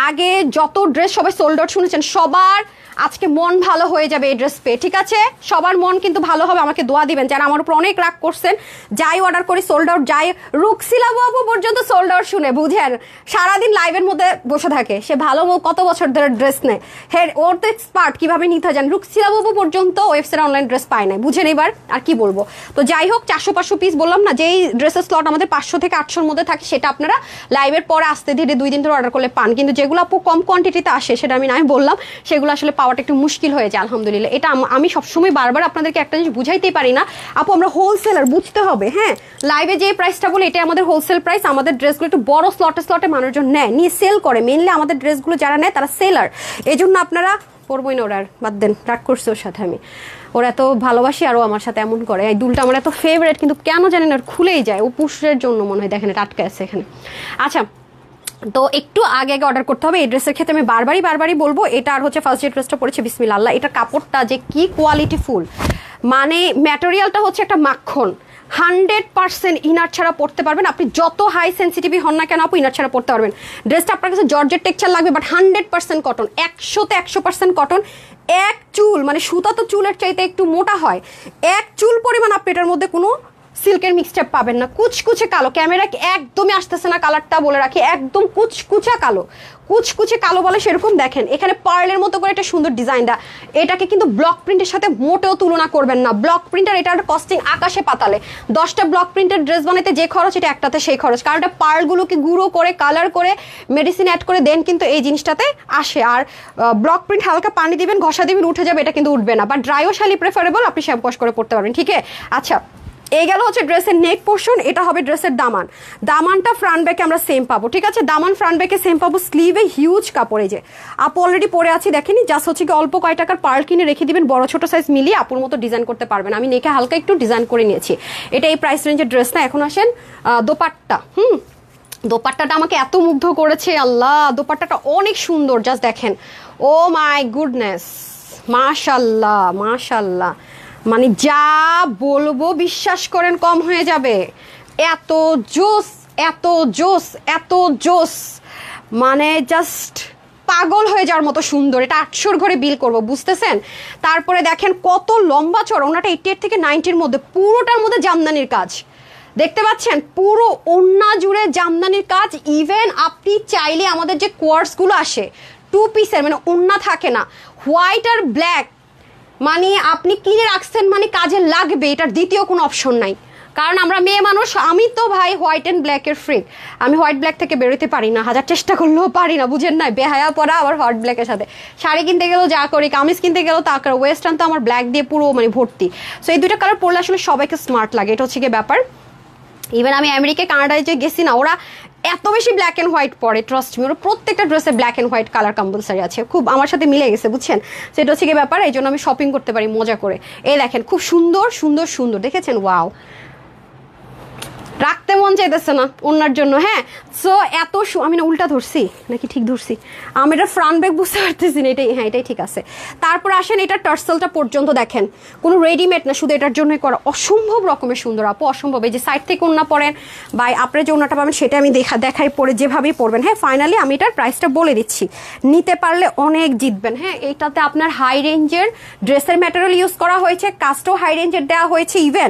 আগে যত ড্রেস সবাই সোল্ড আউট শুনেছেন, সবার আজকে মন ভালো হয়ে যাবে এই ড্রেস পেয়ে। ঠিক আছে, সবার মন কিন্তু ভালো হবে, আমাকে দোয়া দিবেন যারা আমার উপর অনেক রাগ করছেন। যাই অর্ডার করি সোল্ড আউট, যাই রুকসিলা বাবু পর্যন্ত সোল্ড আউট শুনে, বুঝেন, সারাদিন লাইভের মধ্যে বসে থাকে, সে ভালো কত বছর ধরে ড্রেস নেয়, হ্যাঁ ওর তো এক্সপার্ট কিভাবে নিতে যান। রুকসিলা বাবু পর্যন্ত ওয়েবসাইটে অনলাইন ড্রেস পায় নাই, বুঝেন এবার আর কি বলবো। তো যাই হোক, 400-500 পিস বললাম না, যেই ড্রেসের স্লট আমাদের 500 থেকে 800-র মধ্যে থাকে, সেটা আপনারা লাইভের পরে আস্তে ধীরে 2 দিন ধরে অর্ডার করলে পান। কিন্তু যেগুলো আপু কম কোয়ান্টিটিতে আসে, সেটা আমি নাই বললাম, সেগুলো আসলে পাওয়াটা একটু মুশকিল হয়ে যায়। আলহামদুলিল্লাহ, এটা আমি সবসময় বারবার আপনাদেরকে একটা জিনিস বুঝাইতেই পারি না আপু, আমরা হোলসেলার, বুঝতে হবে। হ্যাঁ, লাইভে যে প্রাইসটা বলি এটা আমাদের হোলসেল প্রাইস। আমাদের ড্রেসগুলো একটু বড় স্লটে মানুষজন নেয়, নিয়ে সেল করে। মেনলি আমাদের ড্রেসগুলো যারা নেয় তারা সেলার, এই জন্য আপনারা করবোই না। ওরা বাদ দেন, রাগ করছে ওর সাথে আমি, ওরা এত ভালোবাসি আরও আমার সাথে এমন করে। এই দুলটা আমার এত ফেভারিট, কিন্তু কেন জানেন আর খুলেই যায়, ও পুষের জন্য মনে হয়। দেখেন এটা আটকে আছে এখানে। আচ্ছা, তো একটু আগে অর্ডার করতে হবে। এই ড্রেসের ক্ষেত্রে আমি বারবারই বলবো, এটা আর হচ্ছে ফার্স্ট যে ড্রেসটা পড়েছে বিসমিল্লাহ আল্লাহ, এটা কাপড়টা যে কি কোয়ালিটি ফুল, মানে ম্যাটেরিয়ালটা হচ্ছে একটা মাখন। 100% ইনার ছাড়া পড়তে পারবেন আপনি, যত হাই সেন্সিটিভ হন না কেন আপু, ইনার ছাড়া পড়তে পারবেন। ড্রেসটা আপনার কাছে জর্জেট টেক্সচার লাগবে, বাট 100% কটন, 100তে 100% কটন। এক চুল, মানে সুতা তো চুলের চাইতে একটু মোটা হয়, এক চুল পরিমাণ আপনি এটার মধ্যে কোনো সিল্কের মিক্সচার পাবেন না। কুচকুচে কালো, ক্যামেরা একদমই আসতেছে না কালারটা বলে রাখি, একদম কুচকুচে কালো বলে সেরকম। দেখেন এখানে পার্লের মতো করে একটা সুন্দর ডিজাইন দেয়া, এটাকে কিন্তু ব্লক প্রিন্টের সাথে মোটেও তুলনা করবেন না। ব্লক প্রিন্টার এটার কস্টিং আকাশে পাতালে। 10টা ব্লক প্রিন্টের ড্রেস বানাইতে যে খরচ, এটা একটাতে সেই খরচ, কারণ এটা পার্লগুলোকে গুঁড়ো করে কালার করে মেডিসিন অ্যাড করে দেন কিন্তু এই জিনিসটাতে আসে। আর ব্লক প্রিন্ট হালকা পানি দিবেন, ঘষা দিবেন, উঠে যাবে, এটা কিন্তু উঠবে না। বা ড্রাই ও শালি প্রেফারেবল, আপনি শ্যাম্পু ওয়াশ করে পড়তে পারবেন। ঠিক আছে, আচ্ছা এই গেল হচ্ছে ড্রেসের নেক পোর্শন। এটা হবে ড্রেসের দামানটা ফ্রন্ট ব্যাকে আমরা সেম পাবো। ঠিক আছে, দামান ফ্রন্ট ব্যাকে সেম পাবো। স্লিভে হিউজ কাপড়, এই যে আপু অলরেডি পরে আছি দেখেনি, জাস্ট হচ্ছে কি অল্প কয় টাকার পার্ল কিনে রেখে দিবেন, বড় ছোট সাইজ মিলিয়ে আপুর মতো ডিজাইন করতে পারবেন। আমি নেকে হালকা একটু ডিজাইন করে নিয়েছি। এটা এই প্রাইস রেঞ্জের ড্রেস না। এখন আসেন দোপাট্টা। দোপাট্টাটা আমাকে এত মুগ্ধ করেছে আল্লাহ, দোপাট্টাটা অনেক সুন্দর, জাস্ট দেখেন, ও মাই গুডনেস, মাশাল্লাহ, মানে যা বলবো বিশ্বাস করেন কম হয়ে যাবে। এত জোস, এত জোস, এত জোস, মানে জাস্ট পাগল হয়ে যাওয়ার মতো সুন্দর। এটা 800 ঘরে বিল করব, বুঝতেছেন? তারপরে দেখেন কত লম্বা চড়া, ওনাটা 88 থেকে 90-র মধ্যে, পুরোটার মধ্যে জামদানির কাজ দেখতে পাচ্ছেন, পুরো ওন্না জুড়ে জামদানির কাজ। ইভেন আপনি চাইলে আমাদের যে কোয়ার্সগুলো আসে 2 পিসের, মানে ওন্না থাকে না, হোয়াইট আর ব্ল্যাক, মানে আপনি কিনে রাখছেন মানে কাজে লাগবে, এটার দ্বিতীয় কোনো অপশন নাই। কারণ আমরা মেয়ে মানুষ, আমি তো ভাই হোয়াইট অ্যান্ড ব্ল্যাকের ফ্রিক, আমি হোয়াইট ব্ল্যাক থেকে বেরোতে পারি না, হাজার চেষ্টা করলেও পারি না, বুঝেন না? বেহায়া পরা আবার হোয়াইট ব্ল্যাকের সাথে। শাড়ি কিনতে গেলেও যা করি, কামিজ কিনতে গেলেও তা করে, ওয়েস্টার্ন তো আমার ব্ল্যাক দিয়ে পুরো মানে ভর্তি। সো এই দুটো কালার পরলে আসলে সবাইকে স্মার্ট লাগে, এটা হচ্ছে গিয়ে ব্যাপার। ইভেন আমি আমেরিকা কানাডায় যে গেছি না, ওরা এত বেশি ব্ল্যাক অ্যান্ড হোয়াইট পরে, ট্রাস্ট মি, ওরা প্রত্যেকটা ড্রেসে black and white colour compulsory আছে, খুব আমার সাথে মিলে গেছে, বুঝছেন? সেটা হচ্ছে গিয়ে ব্যাপার, এই জন্য আমি শপিং করতে পারি মজা করে। এই দেখেন খুব সুন্দর সুন্দর সুন্দর, দেখেছেন? ওয়াও, রাখতে মন চাইতেছে না ওনার জন্য। হ্যাঁ, সো এত আমি না উল্টা ধরছি নাকি ঠিক ধরছি, আমি এটা ফ্রন্ট ব্যাগ বুঝতে পারতেছি না, এটাই, হ্যাঁ এটাই ঠিক আছে। তারপর আসেন এটা টার্সেলটা পর্যন্ত দেখেন, কোনো রেডিমেড না, শুধু এটার জন্যই করা, অসম্ভব রকমের সুন্দর আপু, অসম্ভব। এই যে সাইড থেকে ওড়না পরেন বা আপনার যে ওড়নাটা পাবেন সেটা আমি দেখাই পরে যেভাবেই পরবেন। হ্যাঁ, ফাইনালি আমি এটার প্রাইসটা বলে দিচ্ছি, নিতে পারলে অনেক জিতবেন। হ্যাঁ, এইটাতে আপনার হাই রেঞ্জের ড্রেসের ম্যাটেরিয়াল ইউজ করা হয়েছে, কাজটাও হাই রেঞ্জের দেওয়া হয়েছে, ইভেন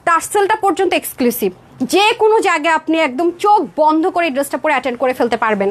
টার্সেলটা পর্যন্ত এক্সক্লুসিভ। যে কোনো জায়গায় আপনি একদম চোখ বন্ধ করে এই ড্রেসটা পরে অ্যাটেন্ড করে ফেলতে পারবেন।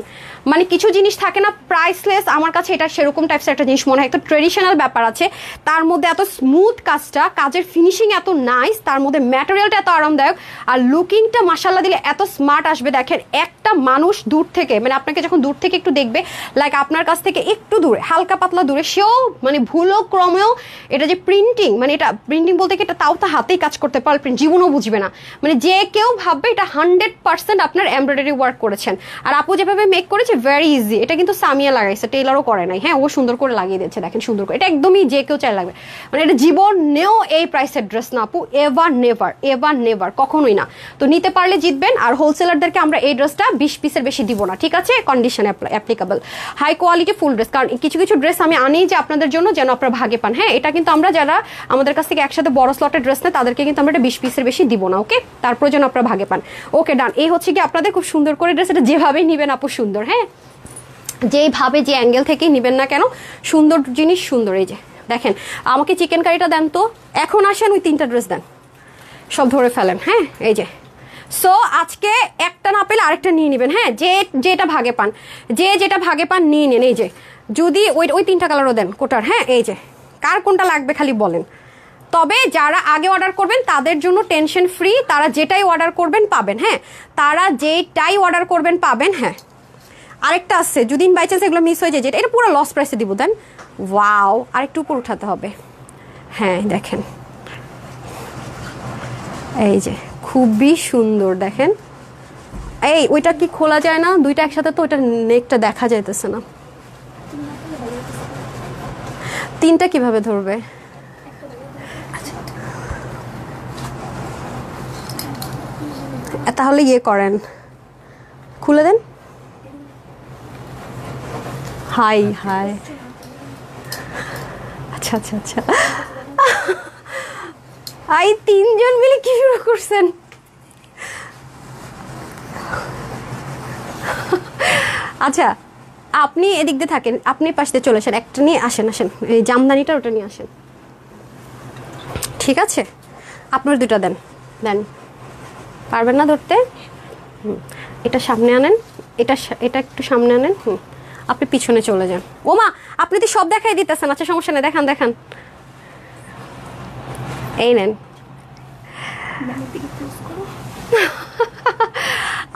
মানে কিছু জিনিস থাকে না প্রাইসলেস, আমার কাছে এটা সেরকম টাইপসের একটা জিনিস মনে হয়। একটা ট্রেডিশনাল ব্যাপার আছে, তার মধ্যে এত স্মুথ কাজটা, কাজের ফিনিশিং এত নাইস, তার মধ্যে ম্যাটেরিয়ালটা এত আরামদায়ক, আর লুকিংটা মাশাআল্লাহ দিলে এত স্মার্ট আসবে। দেখেন একটা মানুষ দূর থেকে, মানে আপনাকে যখন দূর থেকে একটু দেখবে, লাইক আপনার কাছ থেকে একটু দূরে, হালকা পাতলা দূরে, সেও মানে ভুলো ক্রমেও এটা যে প্রিন্টিং, মানে এটা প্রিন্টিং বলতে কি, এটা তাও তো হাতেই কাজ করতে পারলে প্রিন্ট জীবনও বুঝবে না, মানে যে কেউ ভাববে এটা 100% আপনার এমব্রয়ডারি ওয়ার্ক করেছেন। আর আপু যেভাবে মেক করেছে ভেরি ইজি, এটা কিন্তু সামিয়া লাগাইছে, টেইলারও করে নাই। হ্যাঁ, ও সুন্দর করে লাগিয়ে দিয়েছে, দেখেন সুন্দর করে, এটা একদমই যে কেউ চাই লাগবে। মানে এটা জীবনেও এই প্রাইসের ড্রেস না আপু, এভার নেভার, এভার নেভার, কখনোই না। তো নিতে পারলে জিতবেন। আর হোলসেলারদেরকে আমরা এই ড্রেসটা 20 পিসের বেশি দিব না, ঠিক আছে? Condition applicable, high quality full dress. কারণ কিছু কিছু ড্রেস আমি আনি যে আপনাদের জন্য, যেন আপনারা ভাগে পান। হ্যাঁ, এটা কিন্তু আমরা যারা আমাদের কাছ থেকে একসাথে বড় স্লটের ড্রেস নেয় তাদেরকে কিন্তু আমরা এটা 20 পিসের বেশি দিব না, ওকে? তারপর যেন আপনারা ভাগে পান। ওকে, ডান। এই হচ্ছে কি আপনাদের খুব সুন্দর করে ড্রেস, এটা যেভাবেই নিবেন আপু সুন্দর। হ্যাঁ, যেইভাবে যে অ্যাঙ্গেল থেকেই নিবেন না কেন, সুন্দর জিনিস সুন্দর। এই যে দেখেন, আমাকে চিকেন কারিটা দেন তো, এখন আসেন ওই 3টা ড্রেস দেন, সব ধরে ফেলেন। হ্যাঁ, এই যে, সো আজকে একটা না পেলে আরেকটা নিয়ে নেবেন। হ্যাঁ, যেটা ভাগে পান, যেটা ভাগে পান নিয়ে নেন। এই যে যদি ওই 3টা কালারও দেন কোটার। হ্যাঁ, এই যে কার কোনটা লাগবে খালি বলেন। তবে যারা আগে অর্ডার করবেন তাদের জন্য টেনশন ফ্রি, তারা যেটাই অর্ডার করবেন পাবেন। হ্যাঁ, তারা যেটাই অর্ডার করবেন পাবেন। হ্যাঁ, আরেকটা আছে, যদি বাই চান্স এগুলো মিস হয়ে যায়, যেটা এটা পুরো লস প্রাইসে দিব দেন। ওয়াও, আরেকটু উপর উঠাতে হবে। হ্যাঁ, দেখেন এই যে খুবই সুন্দর, দেখেন। এই ওইটা কি খোলা যায় না? দুইটা একসাথে তো ওইটা নেকটা দেখা যাইতেছে না। 3টা কিভাবে ধরবে? তাহলে ইয়ে করেন, খুলে দেন। হাই হাই, আচ্ছা আচ্ছা আচ্ছা, এই 3জন মিলে কি শুরু করছেন? আচ্ছা, আপনি এদিক দিয়ে থাকেন, আপনি পাশ দিয়ে চলে আসেন, একটা নিয়ে আসেন, এই জামদানিটা ওটা নিয়ে আসেন, ঠিক আছে? আপনার 2টা দেন, পারবেন না ধরতে? এটা সামনে আনেন, এটা একটু সামনে আনেন। আপনি পিছনে চলে যান। ওমা, আপনি তো সব দেখাই দিতেছেন। আচ্ছা, সমস্যা নেই, দেখান। এই নেন।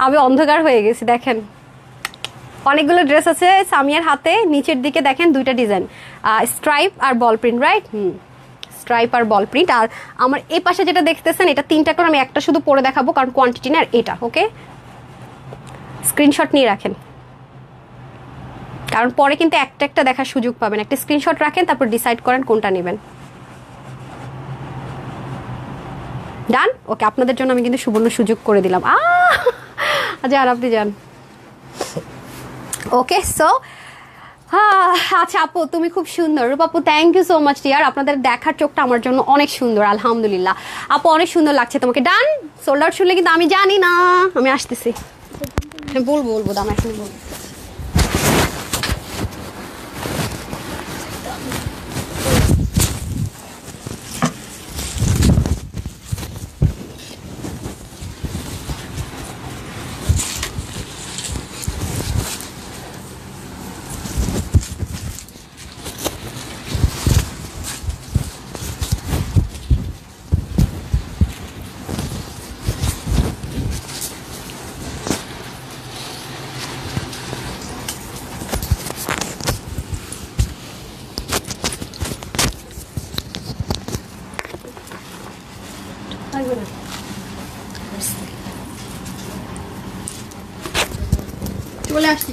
আমি অন্ধকার হয়ে গেছি, দেখেন অনেকগুলো ড্রেস আছে সামিয়ার হাতে। নিচের দিকে দেখেন 2টা ডিজাইন, স্ট্রাইপ আর বল প্রিন্ট, রাইট? স্ট্রাইপ আর বল প্রিন্ট। আর আমার এই পাশে যেটা দেখতেছেন, এটা 3টা করে, আমি একটা শুধু পরে দেখাবো কারণ কোয়ান্টিটি না। আর এটা ওকে, স্ক্রিনশট নিয়ে রাখেন, কারণ পরে কিন্তু একটা দেখার সুযোগ পাবেন। একটা স্ক্রিনশট রাখেন, তারপর ডিসাইড করেন কোনটা নেবেন। ডান, ওকে। আপনাদের জন্য আমি কিন্তু সুবর্ণ সুযোগ করে দিলাম। আচ্ছা, আর আপনি যান। ওকে, সো আচ্ছা আপু তুমি খুব সুন্দর। রূপাপু thank you so much dear, আপনাদের দেখার চোখটা আমার জন্য অনেক সুন্দর, আলহামদুলিল্লাহ। আপু অনেক সুন্দর লাগছে তোমাকে। ডান, সোল্ড আউট শুনলে কিন্তু আমি জানি না, আমি আসতেছি, বলবো দাম এখন বলবো।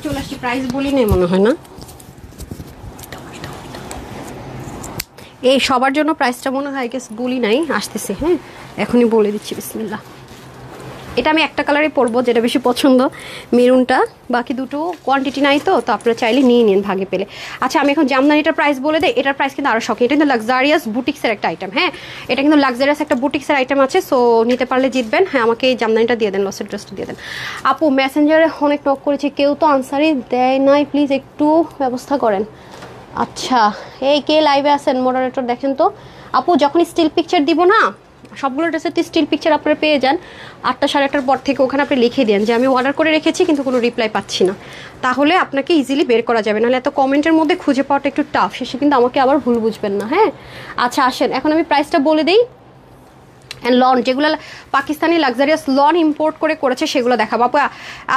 চলে আসছি, প্রাইস বলি নেই মনে হয় না। এই সবার জন্য প্রাইসটা মনে হয় বলি নাই, আসতেছে, হ্যাঁ এখনই বলে দিচ্ছি, বিসমিল্লাহ। এটা আমি একটা কালারই পরবো, যেটা বেশি পছন্দ, মেরুনটা। বাকি দুটো কোয়ান্টিটি নাই, তো আপনারা চাইলে নিয়ে নিন ভাগে পেলে। আচ্ছা আমি এখন জামদানিটার প্রাইস বলে দেয়। এটার প্রাইস কিন্তু আরও শখে, এটা কিন্তু লাক্সারিয়াস বুটিক্সের একটা আইটেম। হ্যাঁ এটা কিন্তু লাক্সারিয়াস একটা বুটিক্সের আইটেম আছে, সো নিতে পারলে জিতবেন। হ্যাঁ আমাকে এই জামদানিটা দিয়ে দেন, লসের ড্রেসটা দিয়ে দেন। আপু মেসেঞ্জারে অনেক নক করেছি, কেউ তো আনসারই দেয় নাই, প্লিজ একটু ব্যবস্থা করেন। আচ্ছা এই কে লাইভে আছেন মডারেটর দেখেন তো। আপু যখন স্টিল পিকচার দিব না, সবগুলো ড্রেসের স্টিল পিকচার আপনারা পেয়ে যান 8টা 8:30টার পর থেকে, ওখানে আপনি লিখে দেন যে আমি অর্ডার করে রেখেছি কিন্তু কোনো রিপ্লাই পাচ্ছি না, তাহলে আপনাকে ইজিলি বের করা যাবে। নাহলে এত কমেন্টের মধ্যে খুঁজে পাওয়াটা একটু টাফ, শেষে কিন্তু আমাকে আবার ভুল বুঝবেন না। হ্যাঁ আচ্ছা আসেন এখন আমি প্রাইসটা বলে দিই। লন যেগুলো পাকিস্তানি লাক্সারিয়াস লন ইম্পোর্ট করেছে সেগুলো দেখাবো। আপু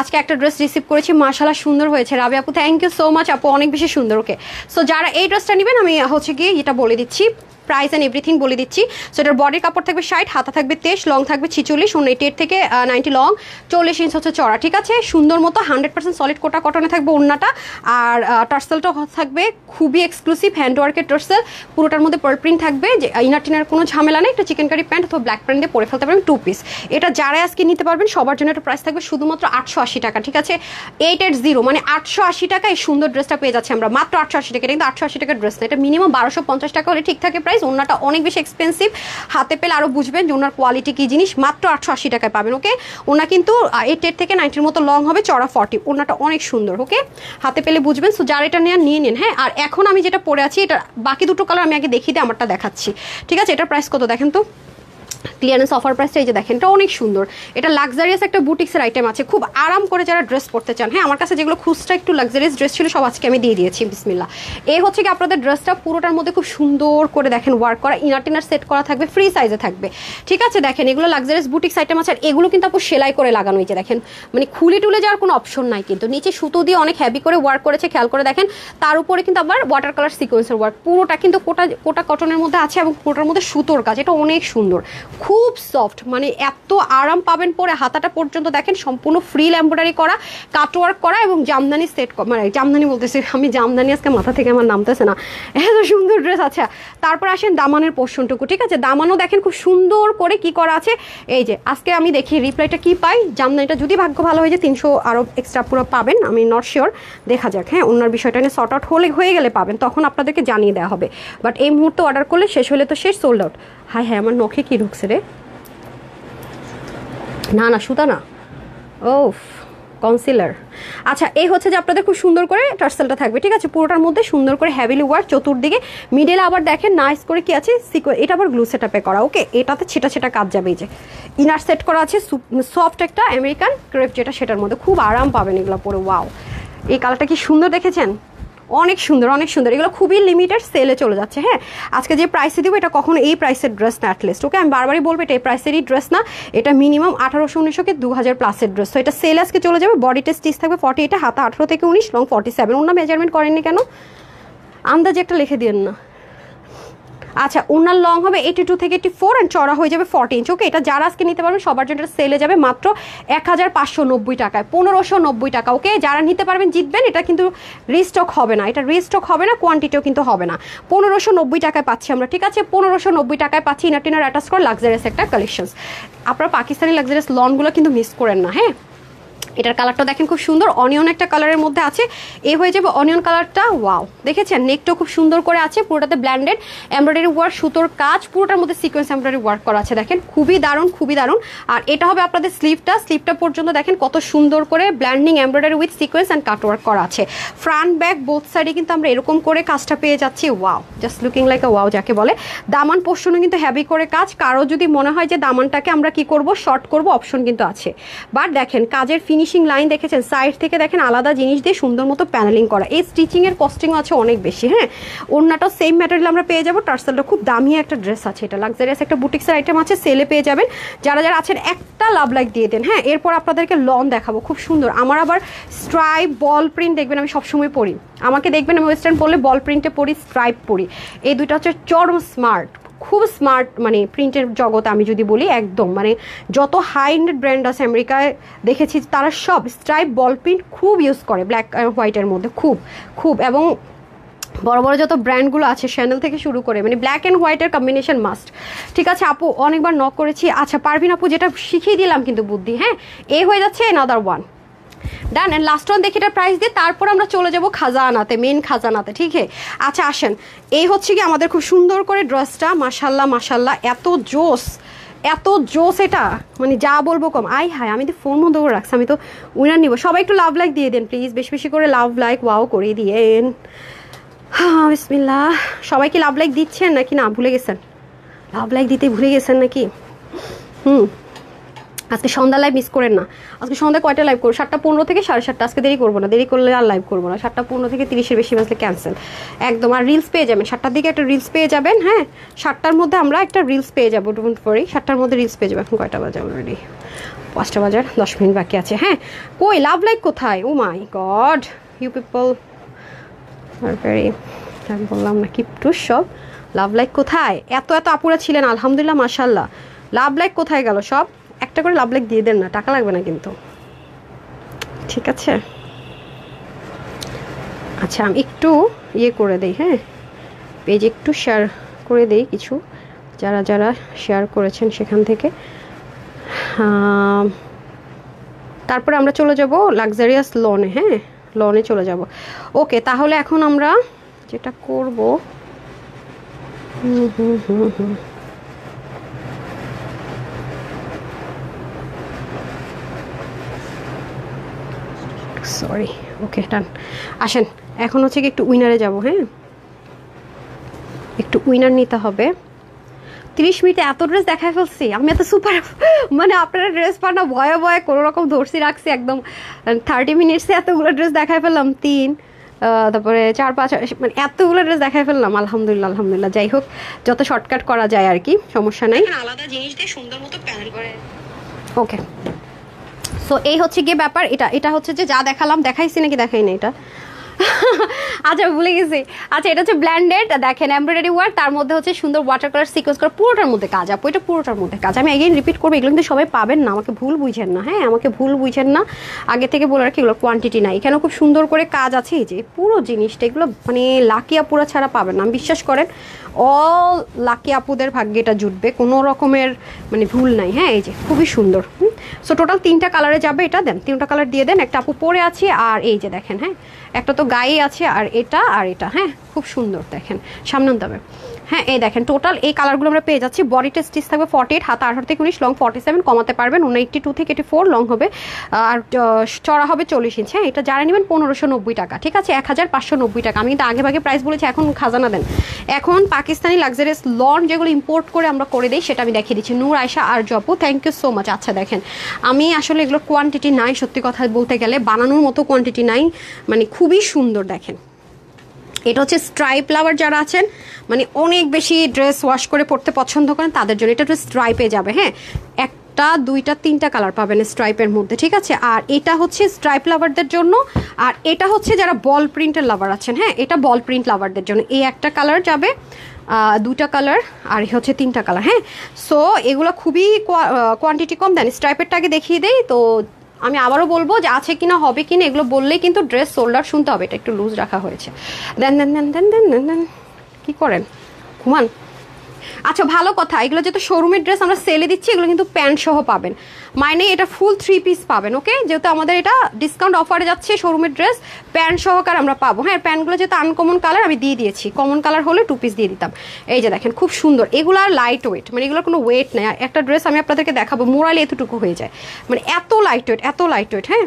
আজকে একটা ড্রেস রিসিভ করেছি, মাশাআল্লাহ সুন্দর হয়েছে। রাবি আপু থ্যাংক ইউ সো মাচ, আপু অনেক বেশি সুন্দর। ওকে সো যারা এই ড্রেসটা নেবেন আমি গিয়ে এটা বলে দিচ্ছি, প্রাইস অ্যান্ড এভরিথিং বলে দিচ্ছি। সো এটার বডির কাপড় থাকবে 60, হাতা থাকবে 23, লং থাকবে 46, 88 থেকে 90 লং, 40 ইঞ্চ হচ্ছে চড়া। ঠিক আছে সুন্দর মতো 100% সলিড কোটা কটনে থাকবে ওড়নাটা, আর টার্সেলটা থাকবে খুবই এক্সক্লুসিভ হ্যান্ডওয়ার্কের টার্সেল, পুরোটার মধ্যে পার্ল প্রিন্ট থাকবে, যে ইনার টিনার কোনো ঝামেলা নেই। একটা চিকেন কারি প্যান্ট অথবা ব্ল্যাক প্যান্ট দিয়ে পরে ফেলতে পারবেন 2 পিস। এটা যারা আজকে নিতে পারবেন সবার জন্য একটা প্রাইস থাকবে শুধুমাত্র 880 টাকা। ঠিক আছে 880 মানে 880 টাকা এই সুন্দর ড্রেসটা পেয়ে যাচ্ছে আমরা মাত্র 880 টাকা। কিন্তু 880 টাকার ড্রেস না, এটা মিনিমাম 1250 টাকা হলে ঠিক থাকে প্রাইস। ওড়নাটা অনেক বেশি এক্সপেন্সিভ, হাতে পেলে আরও বুঝবেন যে ওনার কোয়ালিটি কী জিনিস। মাত্র 880 টাকায় পাবেন। ওকে ওনা কিন্তু 8 থেকে 90 মতো লং হবে, চড়া 40, ওনাটা অনেক সুন্দর। ওকে হাতে পেলে বুঝবেন। সো যারা এটা নিয়ে নিন। হ্যাঁ আর এখন আমি যেটা পরে আছি, এটা বাকি দুটো কালার আমি আগে দেখিয়ে দিই, আমারটা দেখাচ্ছি। ঠিক আছে এটার প্রাইস কত দেখেন তো, ক্লিয়ারেন্স অফার প্রাইসটা এই যে দেখেন, এটা অনেক সুন্দর। এটা লাক্সারিয়াস একটা বুটিক্সের আইটেম আছে, খুব আরাম করে যারা ড্রেস পরতে চান। হ্যাঁ আমার কাছে যেগুলো খুচরা একটু লাক্সারিয়াস ড্রেস ছিল সব আজকে আমি দিয়ে দিয়েছি, বিসমিল্লাহ। এই হচ্ছে কি আপনাদের ড্রেসটা পুরোটার মধ্যে খুব সুন্দর করে দেখেন ওয়ার্ক করা, ইনার টিনার সেট করা থাকবে, ফ্রি সাইজে থাকবে। ঠিক আছে দেখেন এগুলো লাক্সারিয়াস বুটিক্স আইটেম আছে, আর এগুলো কিন্তু আপু সেলাই করে লাগানো হয়েছে দেখেন, মানে খুলে টুলে যাওয়ার কোনো অপশন নাই। কিন্তু নিচে সুতো দিয়ে অনেক হেভি করে ওয়ার্ক করেছে, খেয়াল করে দেখেন। তার উপরে কিন্তু আবার ওয়াটার কালার সিকোয়েন্সের ওয়ার্ক, পুরোটা কিন্তু কোটা কটনের মধ্যে আছে এবং পুরোটার মধ্যে সুতোর কাজ। এটা অনেক সুন্দর, খুব সফট, মানে এত আরাম পাবেন পরে। হাতাটা পর্যন্ত দেখেন সম্পূর্ণ ফ্রিল এমব্রয়ডারি করা, কাটওয়ার্ক করা এবং জামদানি সেট, মানে জামদানি বলতেছি আমি, জামদানি আজকে মাথা থেকে আমার নামতেছে না, এত সুন্দর ড্রেস। আচ্ছা তারপর আসেন দামানের পোর্শনটুকু। ঠিক আছে দামানও দেখেন খুব সুন্দর করে কি করা আছে। এই যে আজকে আমি দেখি রিপ্লাইটা কি পাই। জামদানিটা যদি ভাগ্য ভালো হয়ে যায় 300 আরও এক্সট্রা পুরো পাবেন, আমি নট শিওর, দেখা যাক। হ্যাঁ অন্যার বিষয়টা নিয়ে শর্ট আউট হয়ে গেলে পাবেন, তখন আপনাদেরকে জানিয়ে দেওয়া হবে। বাট এই মুহূর্তে অর্ডার করলে শেষ হলে তো শেষ, সোল্ড আউট। হ্যাঁ আমার নখে কি ঢুকছে রে, না সুতা না, ও কনসিলার। আচ্ছা এই হচ্ছে যে আপনাদের খুব সুন্দর করে টার্সেলটা থাকবে। ঠিক আছে পুরোটার মধ্যে সুন্দর করে হেভিলি ওয়ার্ক, চতুর্দিকে মিডলে আবার দেখেন নাইস করে কি আছে সিকোয়েন্স, এটা আবার গ্লু সেটআপে করা। ওকে এটাতে ছেটা কাজ যাবে। এই যে ইনার সেট করা আছে সফট একটা আমেরিকান ক্রেপ, যেটা সেটার মধ্যে খুব আরাম পাবেন এগুলো পরে। ওয়াও এই কালারটা কি সুন্দর দেখেছেন, অনেক সুন্দর অনেক সুন্দর। এগুলো খুবই লিমিটেড সেলে চলে যাচ্ছে। হ্যাঁ আজকে যে প্রাইসে দিব এটা কখনো এই প্রাইসের ড্রেস না, অ্যাটলিস্ট। ওকে আমি বারবারই বলবো এটা এই প্রাইসেরই ড্রেস না, এটা মিনিমাম 1800-1900 কি 2000 প্লাসের ড্রেস। তো এটা সেল আজকে চলে যাবে। বডিতে স্টিচ থাকবে 48, হাতা 18 থেকে 19, লং 47। ওনার মেজারমেন্ট করেননি কেন, আন্দাজে একটা লিখে দিয়েন না। আচ্ছা ওনার লং হবে 82 থেকে 84 অ্যান্ড চড়া হয়ে যাবে 40 ইঞ্চ। ওকে এটা যারা আজকে নিতে পারবেন সবার জন্য এটা সেলে যাবে মাত্র 1590 টাকায়, 1590 টাকা। ওকে যারা নিতে পারবেন জিতবেন। এটা কিন্তু রিস্টক হবে না, এটা রিস্টক হবে না, কোয়ান্টিটিও কিন্তু হবে না। 1590 টাকায় পাচ্ছি আমরা। ঠিক আছে 1590 টাকায় পাচ্ছি ইনার টিনার অ্যাটাচ করে লাক্সারিয়াস একটা কালেকশনস। আপনারা পাকিস্তানি লাক্সারিয়াস লনগুলো কিন্তু মিস করেন না। হ্যাঁ এটার কালারটা দেখেন খুব সুন্দর, অনিয়ন একটা কালারের মধ্যে আছে। এই হয়ে যাবে অনিয়ন কালারটা। ওয়াও, দেখেছেন নেকটাও খুব সুন্দর করে আছে, পুরোটাতে ব্ল্যান্ডেড এমব্রয়ডারি ওয়ার্ক, সুতোর কাজ, পুরোটার মধ্যে সিকোয়েন্স এমব্রয়ডারি ওয়ার্ক করা আছে। দেখেন খুবই দারুণ, খুবই দারুণ। আর এটা হবে আপনাদের স্লিভটা পর্যন্ত দেখেন কত সুন্দর করে blending embroidery with sequence and cut work করা আছে। ফ্রন্ট ব্যাক বোথ সাইডে কিন্তু আমরা এরকম করে কাজটা পেয়ে যাচ্ছি। ওয়াও, জাস্ট লুকিং লাইক আ ওয়াও যাকে বলে। দামান পোর্শনও কিন্তু হেভি করে কাজ। কারো যদি মনে হয় যে দামানটাকে আমরা কি করব, শর্ট করব, অপশন কিন্তু আছে। বাট দেখেন কাজের ফিনিশিং লাইন দেখেছেন, সাইড থেকে দেখেন আলাদা জিনিস দিয়ে সুন্দর মতো প্যানেলিং করা। এই স্টিচিং এর কস্টিংও আছে অনেক বেশি। হ্যাঁ, ওড়নাটাও সেম ম্যাটেরিয়াল আমরা পেয়ে যাবো। টার্সেলটা খুব দামি একটা ড্রেস আছে, এটা লাক্সারিয়াস একটা বুটিক্সের আইটেম আছে, সেলে পেয়ে যাবেন। যারা যারা আছেন একটা লাভ লাইক দিয়ে দেন। হ্যাঁ, এরপর আপনাদেরকে লন দেখাবো, খুব সুন্দর। আমার আবার স্ট্রাইপ বল প্রিন্ট দেখবেন আমি সবসময় পরি, আমাকে দেখবেন আমি ওয়েস্টার্ন পরলে বল প্রিন্টে পরি, স্ট্রাইপ পরি। এই দুইটা হচ্ছে চরম স্মার্ট, খুব স্মার্ট, মানে প্রিন্টের জগৎ আমি যদি বলি একদম, মানে যত হাই এন্ড ব্র্যান্ড আছে আমেরিকায় দেখেছি তারা সব স্ট্রাইপ বল প্রিন্ট খুব ইউজ করে, ব্ল্যাক হোয়াইটের মধ্যে খুব খুব। এবং বড় বড় যত ব্র্যান্ডগুলো আছে শ্যানেল থেকে শুরু করে, মানে ব্ল্যাক অ্যান্ড হোয়াইটের কম্বিনেশন মাস্ট। ঠিক আছে আপু, অনেকবার নক করেছি। আচ্ছা পারভিন আপু, যেটা শিখিয়ে দিলাম কিন্তু বুদ্ধি। হ্যাঁ, এই হয়ে যাচ্ছে another one. Done. And last one দেখি এটা প্রাইস দিয়ে, তারপর আমরা চলে যাব খাজানাতে, মেন খাজানাতে। ঠিক আছে, আচ্ছা আসেন। এই হচ্ছে কি আমাদের খুব সুন্দর করে ড্রেসটা, মাশাল্লাহ মাশাল্লাহ, এত জোস, এত জোস এটা, মানে যা বলবো কম। আই হায়, আমি তো ফোন বন্ধ করে রাখছি, আমি তো উইনার নিব। সবাই একটু লাভ লাইক দিয়ে দেন প্লিজ, বেশি বেশি করে লাভ লাইক ওয়াও করে দিয়েন। হ্যাঁ বিসমিল্লাহ। সবাই কি লাভ লাইক দিচ্ছেন নাকি না ভুলে গেছেন? লাভ লাইক দিতে ভুলে গেছেন নাকি? আজকে সন্ধ্যা লাইভ মিস করেন না। আজকে সন্ধ্যা কয়টা লাইভ করবো? 7:15 থেকে 7:30। আজকে দেরি করবো না, দেরি করলে আর লাইভ করবো না। 7:15 থেকে 30-এর বেশি বাজলে ক্যান্সেল একদম। আর রিলস পেয়ে যাবেন 7টার দিকে, একটা রিলস পেয়ে যাবেন। হ্যাঁ, 7টার মধ্যে আমরা একটা রিলস পেয়ে যাবো, ডোন্ট ওয়ারি। 7টার মধ্যে রিলস পেয়ে যাবো। এখন কয়টা বাজে অলরেডি? 5টা বাজার 10 মিনিট বাকি আছে। হ্যাঁ, কই লাভ লাইক কোথায়? Oh my god, you people are very, আমি বললাম না কিপটু সব। লাভ লাইক কোথায়? এত এত আপুরা ছিলেন আলহামদুলিল্লাহ মাশাল্লাহ। লাভ লাইক কোথায় গেল সব? একটা করে লাভ লাইক দিয়ে দেন না, টাকা লাগবে না কিন্তু, ঠিক আছে? আচ্ছা আমি একটু ইয়ে করে দেই, হ্যাঁ পেজ একটু শেয়ার করে দেই কিছু, যারা যারা শেয়ার করেছেন সেখান থেকে। তারপরে আমরা চলে যাব লাক্সারিয়াস লনে। হ্যাঁ, লনে চলে যাব। ওকে, তাহলে এখন আমরা যেটা করব, সরি, ওকে ডান। আসেন এখন হচ্ছে কি একটু উইনারে যাব। হ্যাঁ, একটু উইনার নিতে হবে। 30 মিনিটে এত ড্রেস দেখায় ফেলছি আমি, এত সুপার, মানে আপনারা ড্রেস পান না, ভয়ে ভয়ে কোনো রকম ধরছি রাখছি একদম। 30 মিনিটসে এতগুলো ড্রেস দেখায় ফেললাম, 3 তারপরে 4-5, মানে এতগুলো ড্রেস দেখায় ফেললাম। আলহামদুলিল্লাহ আলহামদুলিল্লাহ। যাই হোক, যত শর্টকাট করা যায় আর কি, সমস্যা নাই। আলাদা জিনিস দিয়ে সুন্দর মতো প্যানেল করে। ওকে, সো এই হচ্ছে গিয়ে ব্যাপার। এটা হচ্ছে যে যা দেখালাম, দেখাইছি নাকি দেখাই না এটা? আচ্ছা ভুলে গেছি। আচ্ছা এটা হচ্ছে ব্ল্যান্ডেড, দেখেন এমব্রয়ডারি ওয়ার্ক, তার মধ্যে হচ্ছে সুন্দর ওয়াটার কালার সিকোয়েন্স করা, পুরোটার মধ্যে কাজ। আপু এটা পুরোটার মধ্যে কাজ। আমি এগেইন রিপিট করবো, এগুলো কিন্তু সবাই পাবেন না, আমাকে ভুল বুঝেন না। হ্যাঁ, আমাকে ভুল বুঝেন না, আগে থেকে বলে রাখি এগুলো কোয়ান্টিটি নাই। এখানে খুব সুন্দর করে কাজ আছে, এই যে পুরো জিনিসটা, এগুলো মানে লাকি আপুরা ছাড়া পাবেন না, আমি বিশ্বাস করেন। অল লাকি আপুদের ভাগ্যে এটা জুটবে, কোনো রকমের মানে ভুল নাই। হ্যাঁ, এই যে খুবই সুন্দর। সো টোটাল 3টা কালারে যাবে এটা। দেন 3টা কালার দিয়ে দেন। একটা আপু পরে আছে, আর এই যে দেখেন, হ্যাঁ একটা তো গায়ে আছে, আর এটা আর এটা। হ্যাঁ, খুব সুন্দর, দেখেন সামনে আনতে হবে। হ্যাঁ, এই দেখেন টোটাল এই কালারগুলো আমরা পেয়ে যাচ্ছি। বডিটা স্টিচ থাকবে 48, হাত 18 থেকে 19, লং 47, কমাতে পারবেন। 82 থেকে 84 লং হবে, আর চড়া হবে 40 ইঞ্চ। হ্যাঁ, এটা যারা নেবেন 1590 টাকা, ঠিক আছে? 1590 টাকা। আমি কিন্তু আগে ভাগে প্রাইস বলেছি, এখন খাজানা দেন। এখন পাকিস্তানি লাক্সারিয়াস লন যেগুলো ইম্পোর্ট করে আমরা করে দিই, সেটা আমি দেখিয়ে দিচ্ছি। নূর আয়শা আর জপু, থ্যাংক ইউ সো মাচ। আচ্ছা দেখেন, আমি আসলে এগুলোর কোয়ান্টিটি নাই, সত্যি কথা বলতে গেলে বানানোর মতো কোয়ান্টিটি নাই, মানে খুবই সুন্দর। দেখেন এটা হচ্ছে স্ট্রাইপ লাভার যারা আছেন, মানে অনেক বেশি ড্রেস ওয়াশ করে পরতে পছন্দ করেন তাদের জন্য এটা একটু স্ট্রাইপে যাবে। হ্যাঁ, 1টা 2টা 3টা কালার পাবেন স্ট্রাইপের মধ্যে, ঠিক আছে? আর এটা হচ্ছে স্ট্রাইপ লাভারদের জন্য, আর এটা হচ্ছে যারা বল প্রিন্টের লাভার আছেন। হ্যাঁ, এটা বল প্রিন্ট লাভারদের জন্য। এই একটা কালার যাবে, 2টা কালার, আর হচ্ছে 3টা কালার। হ্যাঁ, সো এগুলো খুবই কোয়ান্টিটি কম। দেন স্ট্রাইপেরটা আগে দেখিয়ে দেই, তো আমি আবারও বলবো যে আছে কিনা হবে কিনা এগুলো বললেই কিন্তু ড্রেস সোল্ডার শুনতে হবে। এটা একটু লুজ রাখা হয়েছে। দেন দেন দেন দেন দেন দেন দেন, কী করেন, ঘুমান? আচ্ছা ভালো কথা, এগুলো যেহেতু শোরুমের ড্রেস আমরা সেলে দিচ্ছি, এগুলো কিন্তু প্যান্ট সহ পাবেন, মানে এটা ফুল 3 পিস পাবেন। ওকে, যেহেতু আমাদের এটা ডিসকাউন্ট অফারে যাচ্ছে, শোরুমের ড্রেস প্যান্ট সহকারে আমরা পাবো। হ্যাঁ, প্যান্টগুলো যেহেতু আনকমন কালার আমি দিয়ে দিয়েছি, কমন কালার হলে 2 পিস দিয়ে দিতাম। এই যে দেখেন খুব সুন্দর, এগুলো আর লাইট ওয়েট, মানে এগুলোর কোনো ওয়েট নেই। একটা ড্রেস আমি আপনাদেরকে দেখাবো, মোরালি এতটুকু হয়ে যায়, মানে এত লাইট ওয়েট, এত লাইট ওয়েট। হ্যাঁ,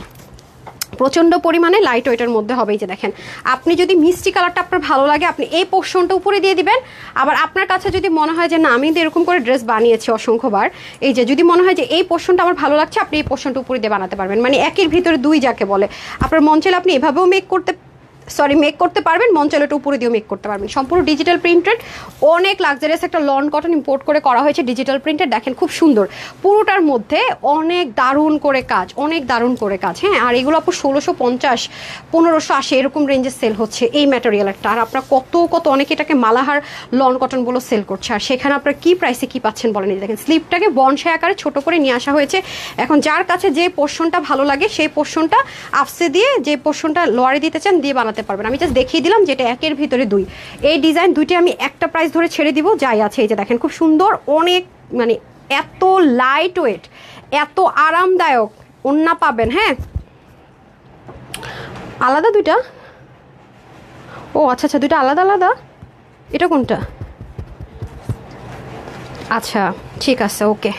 প্রচণ্ড পরিমাণে লাইট ওয়েটের মধ্যে হবে। এই যে দেখেন, আপনি যদি মিষ্টি কালারটা আপনার ভালো লাগে, আপনি এই পোর্শনটা উপরে দিয়ে দিবেন। আবার আপনার কাছে যদি মনে হয় যে না, আমি এরকম করে ড্রেস বানিয়েছি অসংখ্যবার, এই যে যদি মনে হয় যে এই পোর্শনটা আমার ভালো লাগছে, আপনি এই পোর্শনটা উপরে দিয়ে বানাতে পারবেন, মানে একের ভিতরে দুই যাকে বলে। আপনার মন চাইলে আপনি এভাবেও মেক করতে পারবেন, মন চাইলে এটা উপরে দিয়েও মেক করতে পারবেন। সম্পূর্ণ ডিজিটাল প্রিন্টেড, অনেক লাক্সারিয়াস একটা লন কটন ইম্পোর্ট করে করা হয়েছে ডিজিটাল প্রিন্টেড। দেখেন খুব সুন্দর, পুরোটার মধ্যে অনেক দারুণ করে কাজ, অনেক দারুণ করে কাজ। হ্যাঁ, আর এগুলো আপু 1650, 1580 এরকম রেঞ্জে সেল হচ্ছে এই ম্যাটেরিয়ালটা। আর আপনার কত অনেকে এটাকে মালাহার লন কটন বলে সেল করছে, আর সেখানে আপনার কি প্রাইসে কি পাচ্ছেন বলেন। দেখেন স্লিপটাকে বনসাই আকারে ছোট করে নিয়ে আসা হয়েছে। এখন যার কাছে যে পোর্শনটা ভালো লাগে সেই পোর্শনটা আফসে দিয়ে, যে পোর্শনটা লোয়ারে দিতে চান দিয়ে বানাতে পারবেন। আমি জাস্ট দেখিয়ে দিলাম যেটা একের ভিতরে দুই। এই ডিজাইন দুইটি আমি একটা প্রাইস ধরে ছেড়ে দিব, যাই আছে। এই যে দেখেন খুব সুন্দর, অনেক মানে এত লাইট ওয়েট, এত আরামদায়ক ওন্না পাবেন। হ্যাঁ, আলাদা দুইটা, ও আচ্ছা আচ্ছা, দুইটা আলাদা আলাদা। এটা কোনটা? আচ্ছা ঠিক আছে, ওকে।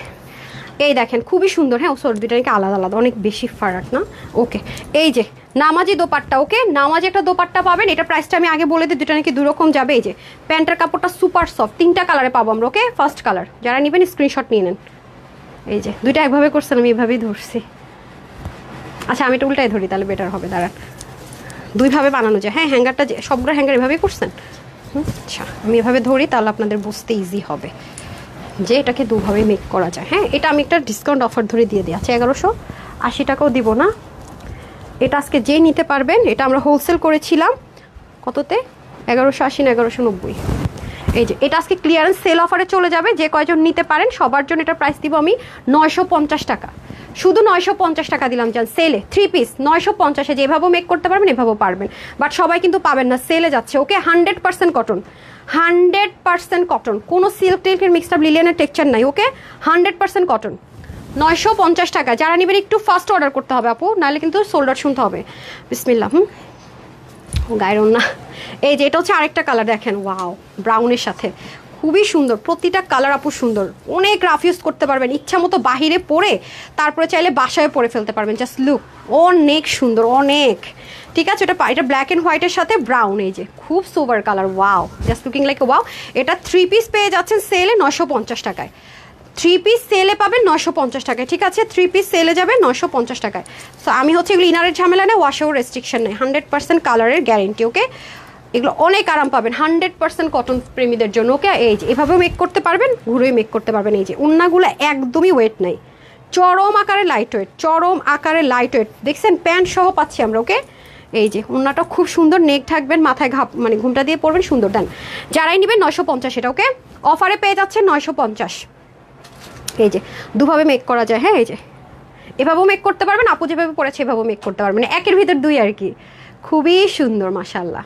এই দেখেন খুবই সুন্দর। হ্যাঁ সরি, দুইটা নাকি আলাদা আলাদা, অনেক বেশি ফারাক না। ওকে, এই যে নামাজি দোপাট্টা। ওকে, নামাজি একটা দোপাট্টা পাবেন, এটা প্রাইসটা আমি আগে বলে দিই, দুটো নাকি দুরকম যাবে। এই যে প্যান্টের কাপড়টা সুপার সফট, 3টা কালারে পাবো আমরা। ওকে, ফার্স্ট কালার, যারা নেবেন স্ক্রিনশট নিয়ে নেন। এই যে দুইটা একভাবে করছেন, আমি এভাবেই ধরছি। আচ্ছা আমি এটা উল্টাই ধরি, তাহলে বেটার হবে, দাঁড়ান। দুইভাবে বানানো যায়। হ্যাঁ, হ্যাঙ্গারটা সবগুলো হ্যাঙ্গার এভাবেই করছেন। আচ্ছা আমি এভাবে ধরি, তাহলে আপনাদের বুঝতে ইজি হবে যে এটাকে দুভাবে মেক করা যায়। হ্যাঁ, এটা আমি একটা ডিসকাউন্ট অফার ধরে দিয়ে দিই। আচ্ছা 1180 টাকাও দিব না, এটা আজকে যে নিতে পারবেন। এটা আমরা হোলসেল করেছিলাম কততে? 1180 না 1190। এই যে এটা আজকে ক্লিয়ারেন্স সেল অফারে চলে যাবে, যে কয়জন নিতে পারেন সবার জন্য এটা প্রাইস দিব আমি 950 টাকা। শুধু 950 টাকা দিলাম জান সেলে, 3 পিস 950-এ যেভাবেও মেক করতে পারবেন এভাবেও পারবেন, বাট সবাই কিন্তু পাবেন না, সেলে যাচ্ছে। ওকে, 100% কটন, 100% কটন, কোনো সিল্ক টিল্কের মিক্সড আপ লিলিয়ানের টেক্সচার নাই। ওকে, 100% কটন, 950 টাকা। যারা নেবেন একটু ফাস্ট অর্ডার করতে হবে আপু, নাহলে কিন্তু সোল্ড আউট শুনতে হবে। বিসমিল্লাহ। গায়ের না, এই যে এটা হচ্ছে আরেকটা কালার, দেখেন ওয়াও, ব্রাউনের সাথে খুবই সুন্দর। প্রতিটা কালার আপু সুন্দর, অনেক রাফ ইউজ করতে পারবেন, ইচ্ছা মতো বাহিরে পরে তারপরে চাইলে বাসায় পরে ফেলতে পারবেন। জাস্ট লুক, অনেক সুন্দর, অনেক। ঠিক আছে, এটা ব্ল্যাক অ্যান্ড হোয়াইটের সাথে ব্রাউন, এই যে খুব super colour, wow, just looking like wow. এটা 3 পিস পেয়ে যাচ্ছেন সেলে 950 টাকায়। 3 পিস সেলে পাবেন 950 টাকায়। ঠিক আছে, 3 পিস সেলে যাবে 950 টাকায়। সো আমি হচ্ছে এগুলো ইনারের ঝামেলা নেই, ওয়াশেও রেস্ট্রিকশন নেই, 100% কালারের গ্যারেন্টি। ওকে, এগুলো অনেক আরাম পাবেন, 100% কটন প্রেমীদের জন্য। ওকে, এই যে এভাবেও মেক করতে পারবেন, ঘুরেও মেক করতে পারবেন। এই যে ওন্নাগুলো একদমই ওয়েট নাই, চরম আকারে লাইট ওয়েট, চরম আকারে লাইট ওয়েট। দেখছেন প্যান্ট সহ পাচ্ছি আমরা। ওকে, এই যে ওন্নাটা খুব সুন্দর, নেক থাকবেন, মাথায় মানে ঘুমটা দিয়ে পরবেন, সুন্দর। দেন যারাই নেবেন 950 এটা। ওকে, অফারে পেয়ে যাচ্ছেন 950। এই যে দুভাবে মেক করা যায়। হ্যাঁ, এই যে এভাবেও মেক করতে পারবেন, আপু যেভাবে পড়েছে এভাবেও মেক করতে পারবেন, একের ভিতর দুই আর কি, খুবই সুন্দর মাশাআল্লাহ।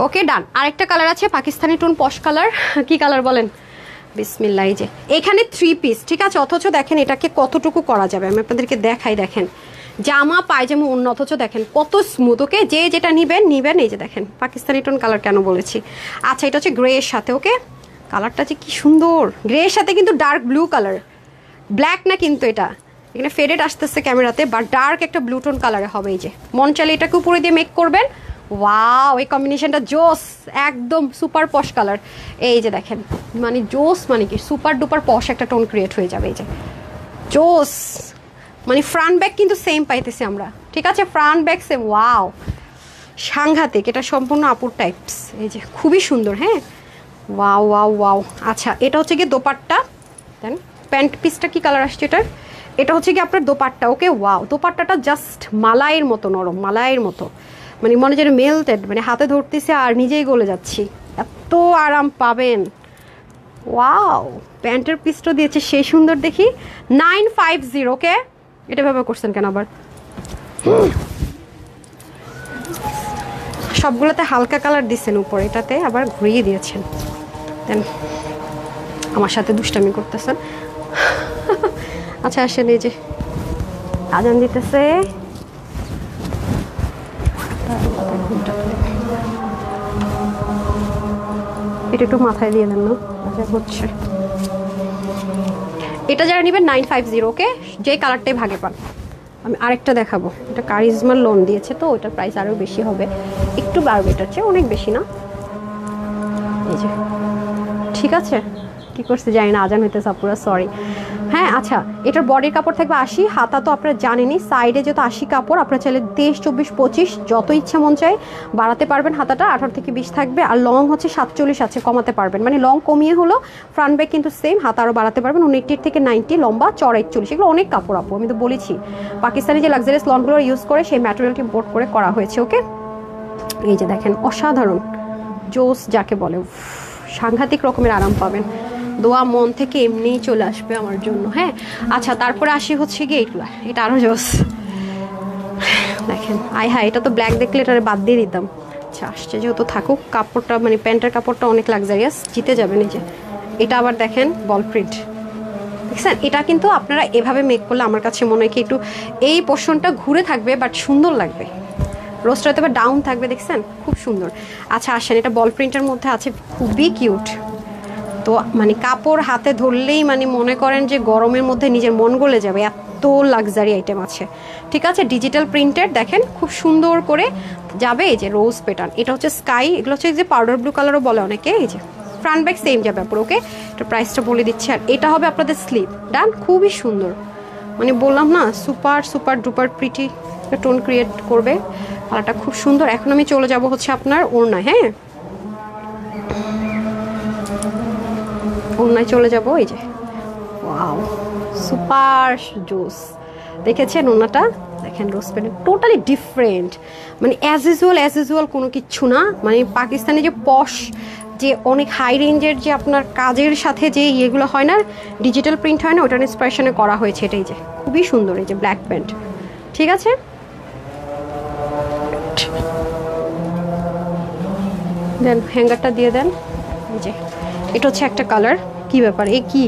ওকে ডান। আরেকটা কালার আছে পাকিস্তানি টোন, পশ কালার, কি কালার বলেন? বিসমিল্লাহ। এই যে এখানে 3 পিস, ঠিক আছে, অথচ দেখেন এটাকে কতটুকু করা যাবে, আমি আপনাদেরকে দেখাই। দেখেন জামা পায়জামা অন্য, অথচ দেখেন কত স্মুথ। ওকে, যে যেটা নিবেন। এই যে দেখেন পাকিস্তানি টোন কালার কেন বলেছি। আচ্ছা এটা হচ্ছে গ্রে এর সাথে। ওকে, কালারটা যে কি সুন্দর, গ্রে এর সাথে কিন্তু ডার্ক ব্লু কালার, ব্ল্যাক না কিন্তু এটা, এখানে ফেডেড আসতেছে ক্যামেরাতে, বাট ডার্ক একটা ব্লু টোন কালারে হবে। এই যে মন চাইলে এটাকে উপরে দিয়ে মেক করবেন। ওয়াও, এই কম্বিনেশনটা জোস, একদম সুপার পশ কালার। এই যে দেখেন, মানে জোস, মানে কি সুপার ডুপার পশ একটা টোন ক্রিয়েট হয়ে যাবে। এই যে জোস, মানে ফ্রন্ট ব্যাক কিন্তু সেম পাইতেছি আমরা। ঠিক আছে, ফ্রন্ট ব্যাক সেম। ওয়াও, সাংঘাতিক, এটা সম্পূর্ণ আপুর টাইপস। এই যে খুবই সুন্দর। হ্যাঁ, ওয়াও ওয়াও ওয়াও। আচ্ছা এটা হচ্ছে গিয়ে দোপাট্টা, দেন প্যান্ট পিসটা কি কালার আসছে এটার? এটা হচ্ছে কি আপনার দোপাট্টা। ওকে, ওয়াও, দোপাট্টাটা জাস্ট মালাইয়ের মতো নরম, মালাইয়ের মতো, মানে মনে যেন মেলটেড, মানে হাতে ধরতেছে আর নিজেই গলে যাচ্ছি, এত আরাম পাবেন। ওয়াও, প্যান্টের পিসটা দিয়েছে সেই সুন্দর দেখি, 950। ওকে, এটা ভাবে করছেন কেন আবার? সবগুলোতে হালকা কালার দিচ্ছেন উপরে, এটাতে আবার ঘুরিয়ে দিয়েছেন। দেন আমার সাথে দুষ্টামি করতেছেন। আচ্ছা আসেন, এই যে আজান দিতেছে। এটা একটু মাথায় দিয়ে দেন না, আজান হচ্ছে। এটা যারা নেবেন 950, ওকে, যে কালারটাই ভাগে পান। আমি আরেকটা দেখাবো, এটা কারিজমার লোন দিয়েছে তো ওটার প্রাইস আরও বেশি হবে, একটু বাড়বে, এটার চেয়ে অনেক বেশি না। এই যে ঠিক আছে, কি করছে জানি না, আজান হইতেছে আপুরা, সরি। হ্যাঁ আচ্ছা, এটার বডির কাপড় থাকবে 80, হাতা তো আপনারা জানেনই, সাইডে যেহেতু 80 কাপড়, আপনারা চাইলে 23, 24, 25 যত ইচ্ছা মন চায় বাড়াতে পারবেন। হাতাটা 18 থেকে 20 থাকবে, আর লং হচ্ছে 47 আছে, কমাতে পারবেন, মানে লং কমিয়ে হলো, ফ্রন্ট ব্যাক কিন্তু সেম, হাতা আরও বাড়াতে পারবেন। 89 থেকে 90, লম্বা চড়া 41, এগুলো অনেক কাপড় আপু, আমি তো বলেছি পাকিস্তানি যে লাক্সারিয়াস লনগুলো ইউজ করে সেই ম্যাটেরিয়ালটি ইম্পোর্ট করে করা হয়েছে, ওকে। এই যে দেখেন, অসাধারণ জোস যাকে বলে, সাংঘাতিক রকমের আরাম পাবেন, দোয়া মন থেকে এমনিই চলে আসবে আমার জন্য। হ্যাঁ আচ্ছা, তারপরে আসি হচ্ছে গিয়ে এইগুলা, এটা আরও জোস দেখেন। হ্যাঁ, এটা তো ব্ল্যাক দেখলে এটা বাদ দিয়ে দিতাম। আচ্ছা আসছে যেহেতু থাকুক, কাপড়টা মানে প্যান্টের কাপড়টা অনেক লাক্সারিয়াস, জিতে যাবেন। এই যে এটা আবার দেখেন বল প্রিন্ট, দেখছেন? এটা কিন্তু আপনারা এভাবে মেক করলে আমার কাছে মনে হয় কি একটু এই পোর্শনটা ঘুরে থাকবে, বাট সুন্দর লাগবে, রোস্টটা হয়তো ডাউন থাকবে, দেখছেন? খুব সুন্দর। আচ্ছা আসেন, এটা বল প্রিন্টের মধ্যে আছে, খুবই কিউট। তো মানে কাপড় হাতে ধরলেই মানে মনে করেন যে গরমের মধ্যে নিজের মন গলে যাবে, এত লাক্সারি আইটেম আছে, ঠিক আছে? ডিজিটাল প্রিন্টেড, দেখেন খুব সুন্দর করে যাবে। এই যে রোজ প্যাটার্ন, এটা হচ্ছে স্কাই, এগুলো হচ্ছে যে পাউডার ব্লু কালারও বলে অনেকে। এই যে ফ্রন্ট ব্যাক সেম যাবে পুরো, ওকে। এটা প্রাইসটা বলে দিচ্ছি। আর এটা হবে আপনাদের স্লিভ, ডান, খুবই সুন্দর, মানে বললাম না super super duper pretty tone create করবে, কালারটা খুব সুন্দর। এখন আমি চলে যাব হচ্ছে আপনার ওড়না, হ্যাঁ ওড়নায় চলে যাব। এই যে ওয়াও, সুপার জোস, দেখেছেন ওড়নাটা? দেখেন রোজ প্যাটার্ন, টোটালি ডিফারেন্ট, মানে অ্যাজ ইউজুয়াল কোনো কিচ্ছু না। মানে পাকিস্তানি যে পশ, যে অনেক হাই রেঞ্জের যে আপনার কাজের সাথে যে ইয়েগুলো হয় না, ডিজিটাল প্রিন্ট হয় না, ওটার ইন্সপিরেশনে করা হয়েছে। এটাই যে খুবই সুন্দর, এই যে ব্ল্যাক প্যান্ট, ঠিক আছে? দেন হ্যাঙ্গারটা দিয়ে দেন। এই যে এটা হচ্ছে একটা কালার, কি ব্যাপার, এ কি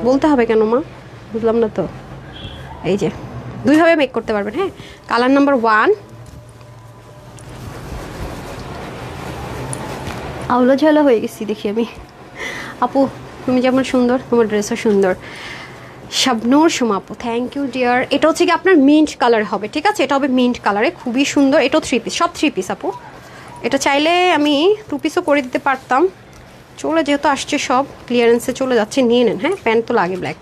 বলতে হবে কেন মা, বুঝলাম না তো। এই যে দুইভাবে মেক করতে পারবেন, হ্যাঁ। কালার নাম্বার 1, আউলো ঝালা হয়ে গেছি দেখি আমি। আপু তুমি যেমন সুন্দর, তোমার ড্রেসও সুন্দর। শাবনূর সুমা আপু, থ্যাংক ইউ ডিয়ার। এটা হচ্ছে কি আপনার মিন্ট কালার হবে, ঠিক আছে? এটা হবে মিন্ট কালারে, খুবই সুন্দর। এটাও 3 পিস, সব 3 পিস আপু। এটা চাইলে আমি 2 পিসও করে দিতে পারতাম, চলে যেহেতু আসছে সব ক্লিয়ারেন্সে চলে যাচ্ছে, নিয়ে নেন। হ্যাঁ প্যান্ট তো লাগে ব্ল্যাক,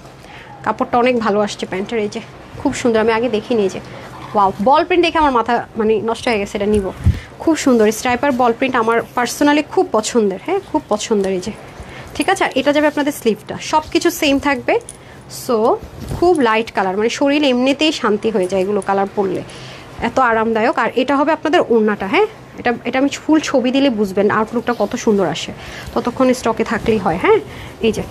কাপড়টা অনেক ভালো আসছে প্যান্টের। এই যে খুব সুন্দর, আমি আগে দেখিনি। এই যে ওয়াও, বল প্রিন্ট দেখে আমার মাথা মানে নষ্ট হয়ে গেছে, এটা নিব, খুব সুন্দর। স্ট্রাইপার বল প্রিন্ট আমার পার্সোনালি খুব পছন্দের, হ্যাঁ খুব পছন্দের। এই যে ঠিক আছে। আর এটা যাবে আপনাদের স্লিভটা, সব কিছু সেম থাকবে। সো খুব লাইট কালার, মানে শরীর এমনিতেই শান্তি হয়ে যায় এগুলো কালার পরলে, এত আরামদায়ক। আর এটা হবে আপনাদের ওড়নাটা, হ্যাঁ এটা আমি ফুল ছবি দিলে বুঝবেন আউটলুকটা কত সুন্দর আসে, ততক্ষণ স্টকে থাকলেই হয়। হ্যাঁ এই যে,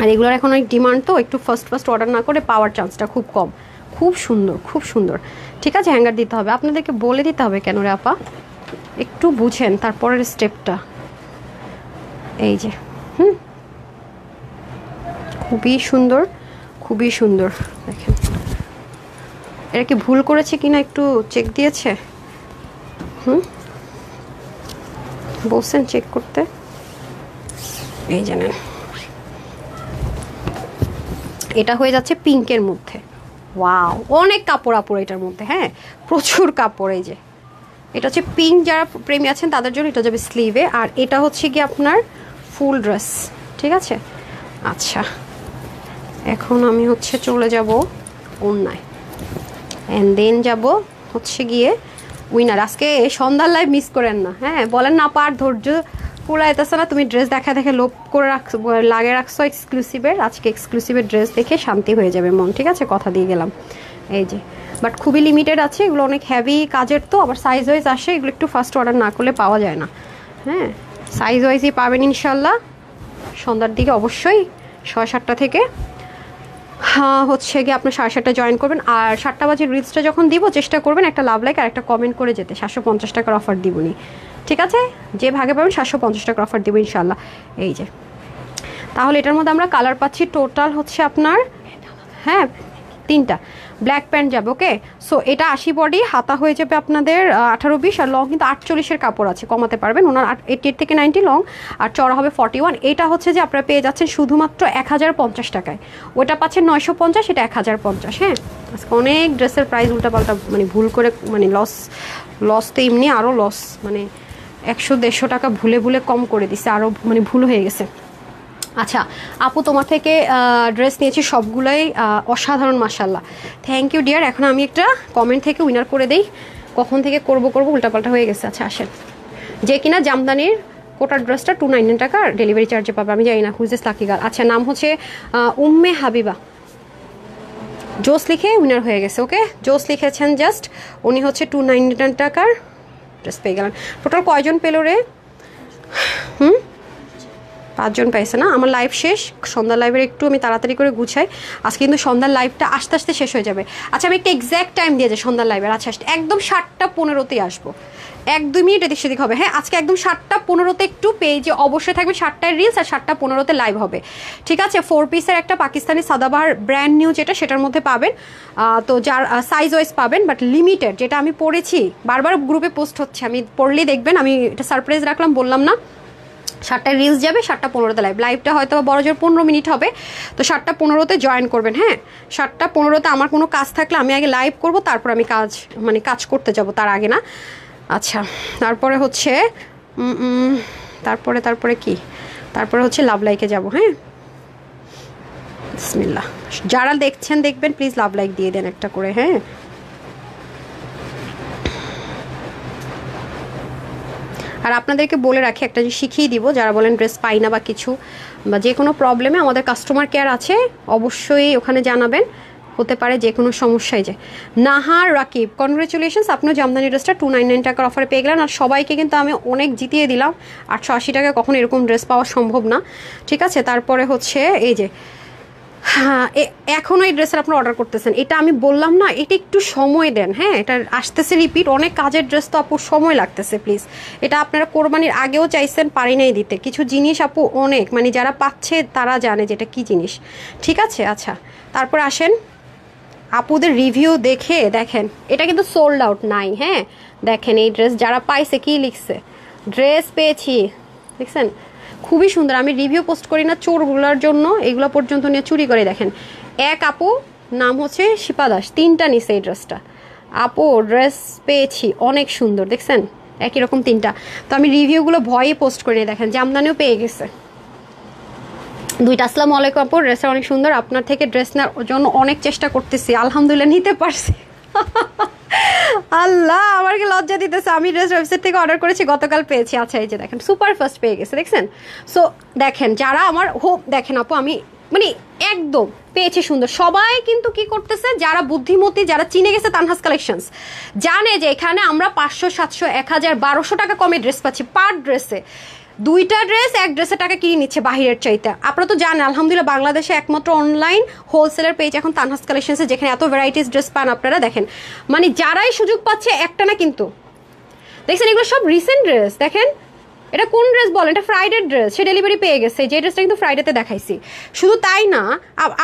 আর এগুলোর এখন অনেক ডিমান্ড, তো একটু ফার্স্ট অর্ডার না করে পাওয়ার চান্সটা খুব কম। খুব সুন্দর, খুব সুন্দর, ঠিক আছে? হ্যাঙ্গার দিতে হবে, আপনাদেরকে বলে দিতে হবে কেন রে আপা, একটু বুঝেন তারপরের স্টেপটা। এই যে খুবই সুন্দর, খুবই সুন্দর। দেখেন এটা কি ভুল করেছে কিনা একটু চেক দিয়েছে, বলছেন চেক করতে। এই জানেন এটা হয়ে যাচ্ছে পিঙ্কের মধ্যে, ওয়াও অনেক কাপড় আপড় এটার মধ্যে, হ্যাঁ প্রচুর কাপড়। এই যে এটা হচ্ছে পিঙ্ক, যারা প্রেমী আছেন তাদের জন্য এটা যাবে স্লিভে। আর এটা হচ্ছে কি আপনার ফুল ড্রেস, ঠিক আছে? আচ্ছা এখন আমি হচ্ছে চলে যাব ওড়নায়, অ্যান্ড দেন যাব হচ্ছে গিয়ে উইনার। আজকে সন্ধ্যার লাইভ মিস করেন না, হ্যাঁ বলেন না পার ধৈর্য পুরা এতেছে না, তুমি ড্রেস দেখা দেখে লোভ করে লাগে রাখছো এক্সক্লুসিভের, আজকে এক্সক্লুসিভের ড্রেস দেখে শান্তি হয়ে যাবে মন, ঠিক আছে? কথা দিয়ে গেলাম। এই যে বাট খুবই লিমিটেড আছে, এগুলো অনেক হ্যাভি কাজের, তো আবার সাইজ ওয়াইজ আসে, এগুলো একটু ফার্স্ট অর্ডার না করলে পাওয়া যায় না। হ্যাঁ সাইজ ওয়াইজই পাবেন ইনশাল্লাহ সন্ধ্যার দিকে, অবশ্যই 6:30 থেকে হ্যাঁ হচ্ছে গিয়ে আপনার 7:30 জয়েন করবেন। আর 7টা বাজে রিলসটা যখন দিব চেষ্টা করবেন একটা লাভ লাইক আর একটা কমেন্ট করে যেতে, 750 টাকার অফার দিবনি, ঠিক আছে, যে ভাগে পাবেন 750 টাকা অফার দেবো ইনশাল্লাহ। এই যে, তাহলে এটার মধ্যে আমরা কালার পাচ্ছি টোটাল হচ্ছে আপনার, হ্যাঁ 3টা ব্ল্যাক প্যান্ট যাবে। ওকে, সো এটা 80 বডি, হাতা হয়ে যাবে আপনাদের 18-20, আর লং কিন্তু 48-এর কাপড় আছে, কমাতে পারবেন। ওনার 88 থেকে 90 লং, আর চড়া হবে 41। এটা হচ্ছে যে আপনারা পেয়ে যাচ্ছেন শুধুমাত্র 1050 টাকায়, ওটা পাচ্ছেন 950, এটা 1050। হ্যাঁ, আজকে অনেক ড্রেসের প্রাইস উল্টাপাল্টা মানে ভুল করে মানে লস তো এমনি আরও লস, মানে 100-150 টাকা ভুলে ভুলে কম করে দিছে, আরও মানে ভুল হয়ে গেছে। আচ্ছা আপু, তোমার থেকে ড্রেস নিয়েছি সবগুলোই অসাধারণ, মাশাল্লাহ, থ্যাংক ইউ ডিয়ার। এখন আমি একটা কমেন্ট থেকে উইনার করে দেই, কখন থেকে করব উল্টাপাল্টা হয়ে গেছে। আচ্ছা আসেন, যে কিনা জামদানির কোটার ড্রেসটা 299 টাকা ডেলিভারি চার্জে পাবে, আমি জানি না হুইজ ইজ লাকি গার্ল। আচ্ছা, নাম হচ্ছে উম্মে হাবিবা, জোস লিখে উইনার হয়ে গেছে। ওকে, জোস লিখেছেন জাস্ট, উনি হচ্ছে 299 টাকার ড্রেস পেয়ে গেলেন। টোটাল কয়জন পেলো রে? 5 জন পাইছে না? আমার লাইভ শেষ, সন্ধ্যার লাইভের একটু আমি তাড়াতাড়ি করে গুছাই, আজকে কিন্তু সন্ধ্যার লাইভটা আস্তে আস্তে শেষ হয়ে যাবে। আচ্ছা, আমি একটা এক্স্যাক্ট টাইম দিয়ে যাই সন্ধ্যার লাইভের। আচ্ছা, একদম 7টা 15তেই আসবো, 1-2 মিনিট এদিক সেদিক হবে। হ্যাঁ, আজকে একদম 7টা 15তে একটু পেজে অবশ্যই থাকবে, 7টায় রিলস আর 7টা 15তে লাইভ হবে, ঠিক আছে? 4 পিসের একটা পাকিস্তানি সাদাবাহার ব্র্যান্ড নিউ যেটা, সেটার মধ্যে পাবেন। তো যার সাইজ ওয়াইজ পাবেন, বাট লিমিটেড, যেটা আমি পড়েছি বারবার গ্রুপে পোস্ট হচ্ছে, আমি পড়লেই দেখবেন, আমি এটা সারপ্রাইজ রাখলাম, বললাম না। 7টায় রিলস যাবে, 7টা 15তে লাইভটা হয়তো বড় জোর 15 মিনিট হবে, তো 7টা 15তে জয়েন করবেন। হ্যাঁ, 7টা 15তে আমার কোনো কাজ থাকলে আমি আগে লাইভ করব, তারপর আমি কাজ করতে যাব, তার আগে না। আচ্ছা, তারপরে হচ্ছে তারপরে কি, তারপরে হচ্ছে লাভ লাইকে যাব। হ্যাঁ, বিসমিল্লাহ, যারা দেখবেন প্লিজ লাভ লাইক দিয়ে দেন একটা করে। হ্যাঁ, আর আপনাদেরকে বলে রাখি, একটা যে শিখিয়ে দিব, যারা বলেন ড্রেস পাই না বা কিছু, বা যে কোনো প্রবলেমে আমাদের কাস্টমার কেয়ার আছে, অবশ্যই ওখানে জানাবেন, হতে পারে যে কোনো সমস্যায়। যে নাহার রাকিব, কনগ্রেচুলেশনস, আপনিও জামদানি ড্রেসটা 299 টাকার অফারে পেয়ে গেলেন। আর সবাইকে কিন্তু আমি অনেক জিতিয়ে দিলাম, 880 টাকায় কখনো এরকম ড্রেস পাওয়া সম্ভব না, ঠিক আছে? তারপরে হচ্ছে এই যে, হ্যাঁ, এখনও এই ড্রেসের আপনারা অর্ডার করতেছেন, এটা আমি বললাম না, এটা একটু সময় দেন। হ্যাঁ, এটা আসতেছে রিপিট, অনেক কাজের ড্রেস তো আপু, সময় লাগতেছে প্লিজ। এটা আপনারা কোরবানির আগেও চাইছেন, পারি নাই দিতে কিছু জিনিস আপু, অনেক মানে যারা পাচ্ছে তারা জানে যে এটা কী জিনিস, ঠিক আছে? আচ্ছা, তারপর আসেন আপুদের রিভিউ দেখে দেখেন, এটা কিন্তু সোল্ড আউট নাই। হ্যাঁ, দেখেন এই ড্রেস যারা পাইছে কি লিখছে, ড্রেস পেয়েছি, দেখছেন খুবই সুন্দর। আমি রিভিউ পোস্ট করি না চোরগুলোর জন্য, এগুলো পর্যন্ত নিয়ে চুরি করে। দেখেন, এক আপু নাম হচ্ছে শিপা দাস, 3টা নিছে এই ড্রেসটা। আপু ড্রেস পেয়েছি, অনেক সুন্দর, দেখছেন একই রকম 3টা। তো আমি রিভিউগুলো ভয়ে পোস্ট করি না, দেখেন জামদানিও পেয়ে গেছে 2টা। আসসালামু আলাইকুম আপু, ড্রেসটা অনেক সুন্দর, আপনার থেকে ড্রেস নেওয়ার জন্য অনেক চেষ্টা করতেছি, আলহামদুলিল্লাহ নিতে পারছি। আল্লাহ, আমাকে লজ্জা দিতেছে, আমি ড্রেস ওয়েবসাইট থেকে অর্ডার করেছি, গতকাল পেয়েছি। আচ্ছা, এই যে দেখেন সুপার ফাস্ট পেয়ে গেছে, দেখছেন? সো দেখেন, যারা আমার হোপ দেখেন আপু, আমি মানে একদম পেয়েছি সুন্দর। সবাই কিন্তু কি করতেছে, যারা বুদ্ধিমতী, যারা চিনে গেছে তানহাস কালেকশনস, জানে যে এখানে আমরা 500, 700, 1000, 1200 টাকা কমে ড্রেস পাচ্ছি পার ড্রেসে। 2টা ড্রেস এক ড্রেসের টাকা কিনে নিচ্ছে বাহিরের চাইতে। আপনারা তো জানেন আলহামদুলিল্লাহ, বাংলাদেশে একমাত্র অনলাইন হোলসেলের পেজ এখন তানহাস কালেকশনসে, যেখানে এত ভ্যারাইটিস ড্রেস পান আপনারা। দেখেন মানে যারাই সুযোগ পাচ্ছে, একটা না কিন্তু, দেখছেন এগুলো সব রিসেন্ট ড্রেস। দেখেন এটা কোন ড্রেস বলেন, এটা ফ্রাইডের ড্রেস, সে ডেলিভারি পেয়ে গেছে। যে ড্রেসটা কিন্তু ফ্রাইডেতে দেখাইছি। শুধু তাই না,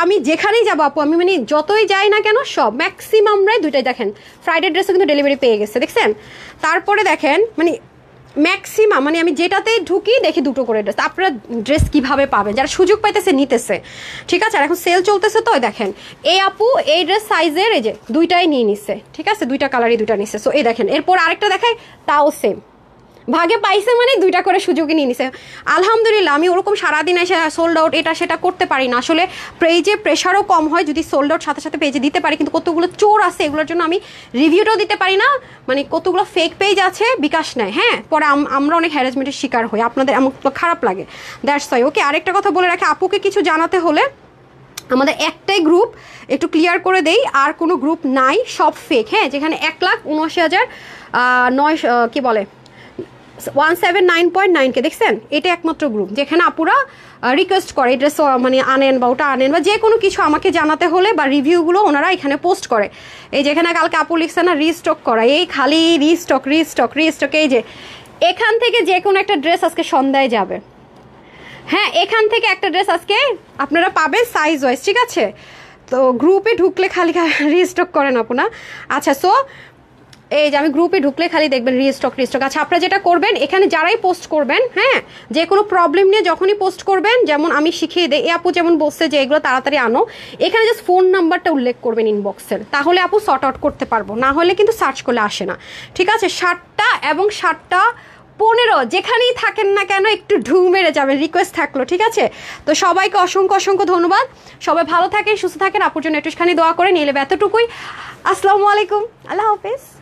আমি যেখানেই যাবো আপু, আমি মানে যতই যাই না কেন, সব ম্যাক্সিমামরাই 2টাই দেখেন ফ্রাইডের ড্রেসও কিন্তু ডেলিভারি পেয়ে গেছে, দেখছেন? তারপরে দেখেন মানে ম্যাক্সিমাম, মানে আমি যেটাতেই ঢুকি দেখি 2টো করে ড্রেস। আপনারা ড্রেস কিভাবে পাবেন, যারা সুযোগ পাইতেছে নিতেছে, ঠিক আছে? আর এখন সেল চলতেছে, তো দেখেন এই আপু এই ড্রেস সাইজের এই যে 2টাই নিয়ে নিচ্ছে, ঠিক আছে? 2টা কালারই 2টা নিচ্ছে। সো এই দেখেন, এরপর আরেকটা দেখাই, তাও সেম, ভাগে পাইছে মানে 2টা করে সুযোগই নিয়ে নিছে। আলহামদুলিল্লাহ, আমি ওরকম সারাদিন এসে সোল্ড আউট এটা সেটা করতে পারি না, আসলে পেজে প্রেশারও কম হয় যদি সোল্ড আউট সাথে সাথে পেজে দিতে পারি, কিন্তু কতগুলো চোর আছে, এগুলোর জন্য আমি রিভিউটাও দিতে পারি না। মানে কতগুলো ফেক পেজ আছে, বিকাশ নেয়। হ্যাঁ, পরে আমরা অনেক হ্যারাসমেন্টের শিকার হই, আপনাদের আমার খারাপ লাগে, দ্যাটস ওয়াই। ওকে, আরেকটা কথা বলে রাখি, আপুকে কিছু জানাতে হলে আমাদের একটাই গ্রুপ, একটু ক্লিয়ার করে দেই, আর কোনো গ্রুপ নাই, সব ফেক। হ্যাঁ, যেখানে 1,79,900 কি বলে 179.9K, দেখছেন? এটা একমাত্র গ্রুপ যেখানে আপুরা রিকোয়েস্ট করে ড্রেস মানে আনেন বা ওটা আনেন, বা যে কোনো কিছু আমাকে জানাতে হলে, বা রিভিউগুলো ওনারা এখানে পোস্ট করে। এই যেখানে কালকে আপু লিখছে না রিস্টক করা, এই খালি রিস্টক রিস্টক রিস্টক, এই যে এখান থেকে যে কোনো একটা ড্রেস আজকে সন্ধ্যায় যাবে। হ্যাঁ, এখান থেকে একটা ড্রেস আজকে আপনারা পাবেন সাইজ ওয়াইজ, ঠিক আছে? তো গ্রুপে ঢুকলে খালি রিস্টক করেন আপনা। আচ্ছা, সো এই যে আমি গ্রুপে ঢুকলে খালি দেখবেন রিস্টক। আচ্ছা, আপনারা যেটা করবেন, এখানে যারাই পোস্ট করবেন, হ্যাঁ, যে কোনো প্রবলেম নিয়ে যখনই পোস্ট করবেন, যেমন আমি শিখিয়ে দিই, এই আপু যেমন বলছে যে এগুলো তাড়াতাড়ি আনো, এখানে জাস্ট ফোন নাম্বারটা উল্লেখ করবেন ইনবক্সের, তাহলে আপু সর্ট আউট করতে পারবো, না হলে কিন্তু সার্চ করলে আসে না, ঠিক আছে? 7টা এবং 7টা 15 যেখানেই থাকেন না কেন একটু ঢু মেরে যাবেন, রিকোয়েস্ট থাকলো, ঠিক আছে? তো সবাইকে অসংখ্য অসংখ্য ধন্যবাদ। সবাই ভালো থাকেন, সুস্থ থাকেন, আপুর জন্য একটুখানি দোয়া করে নিলে এতটুকুই। আসসালামু আলাইকুম, আল্লাহ হাফেজ।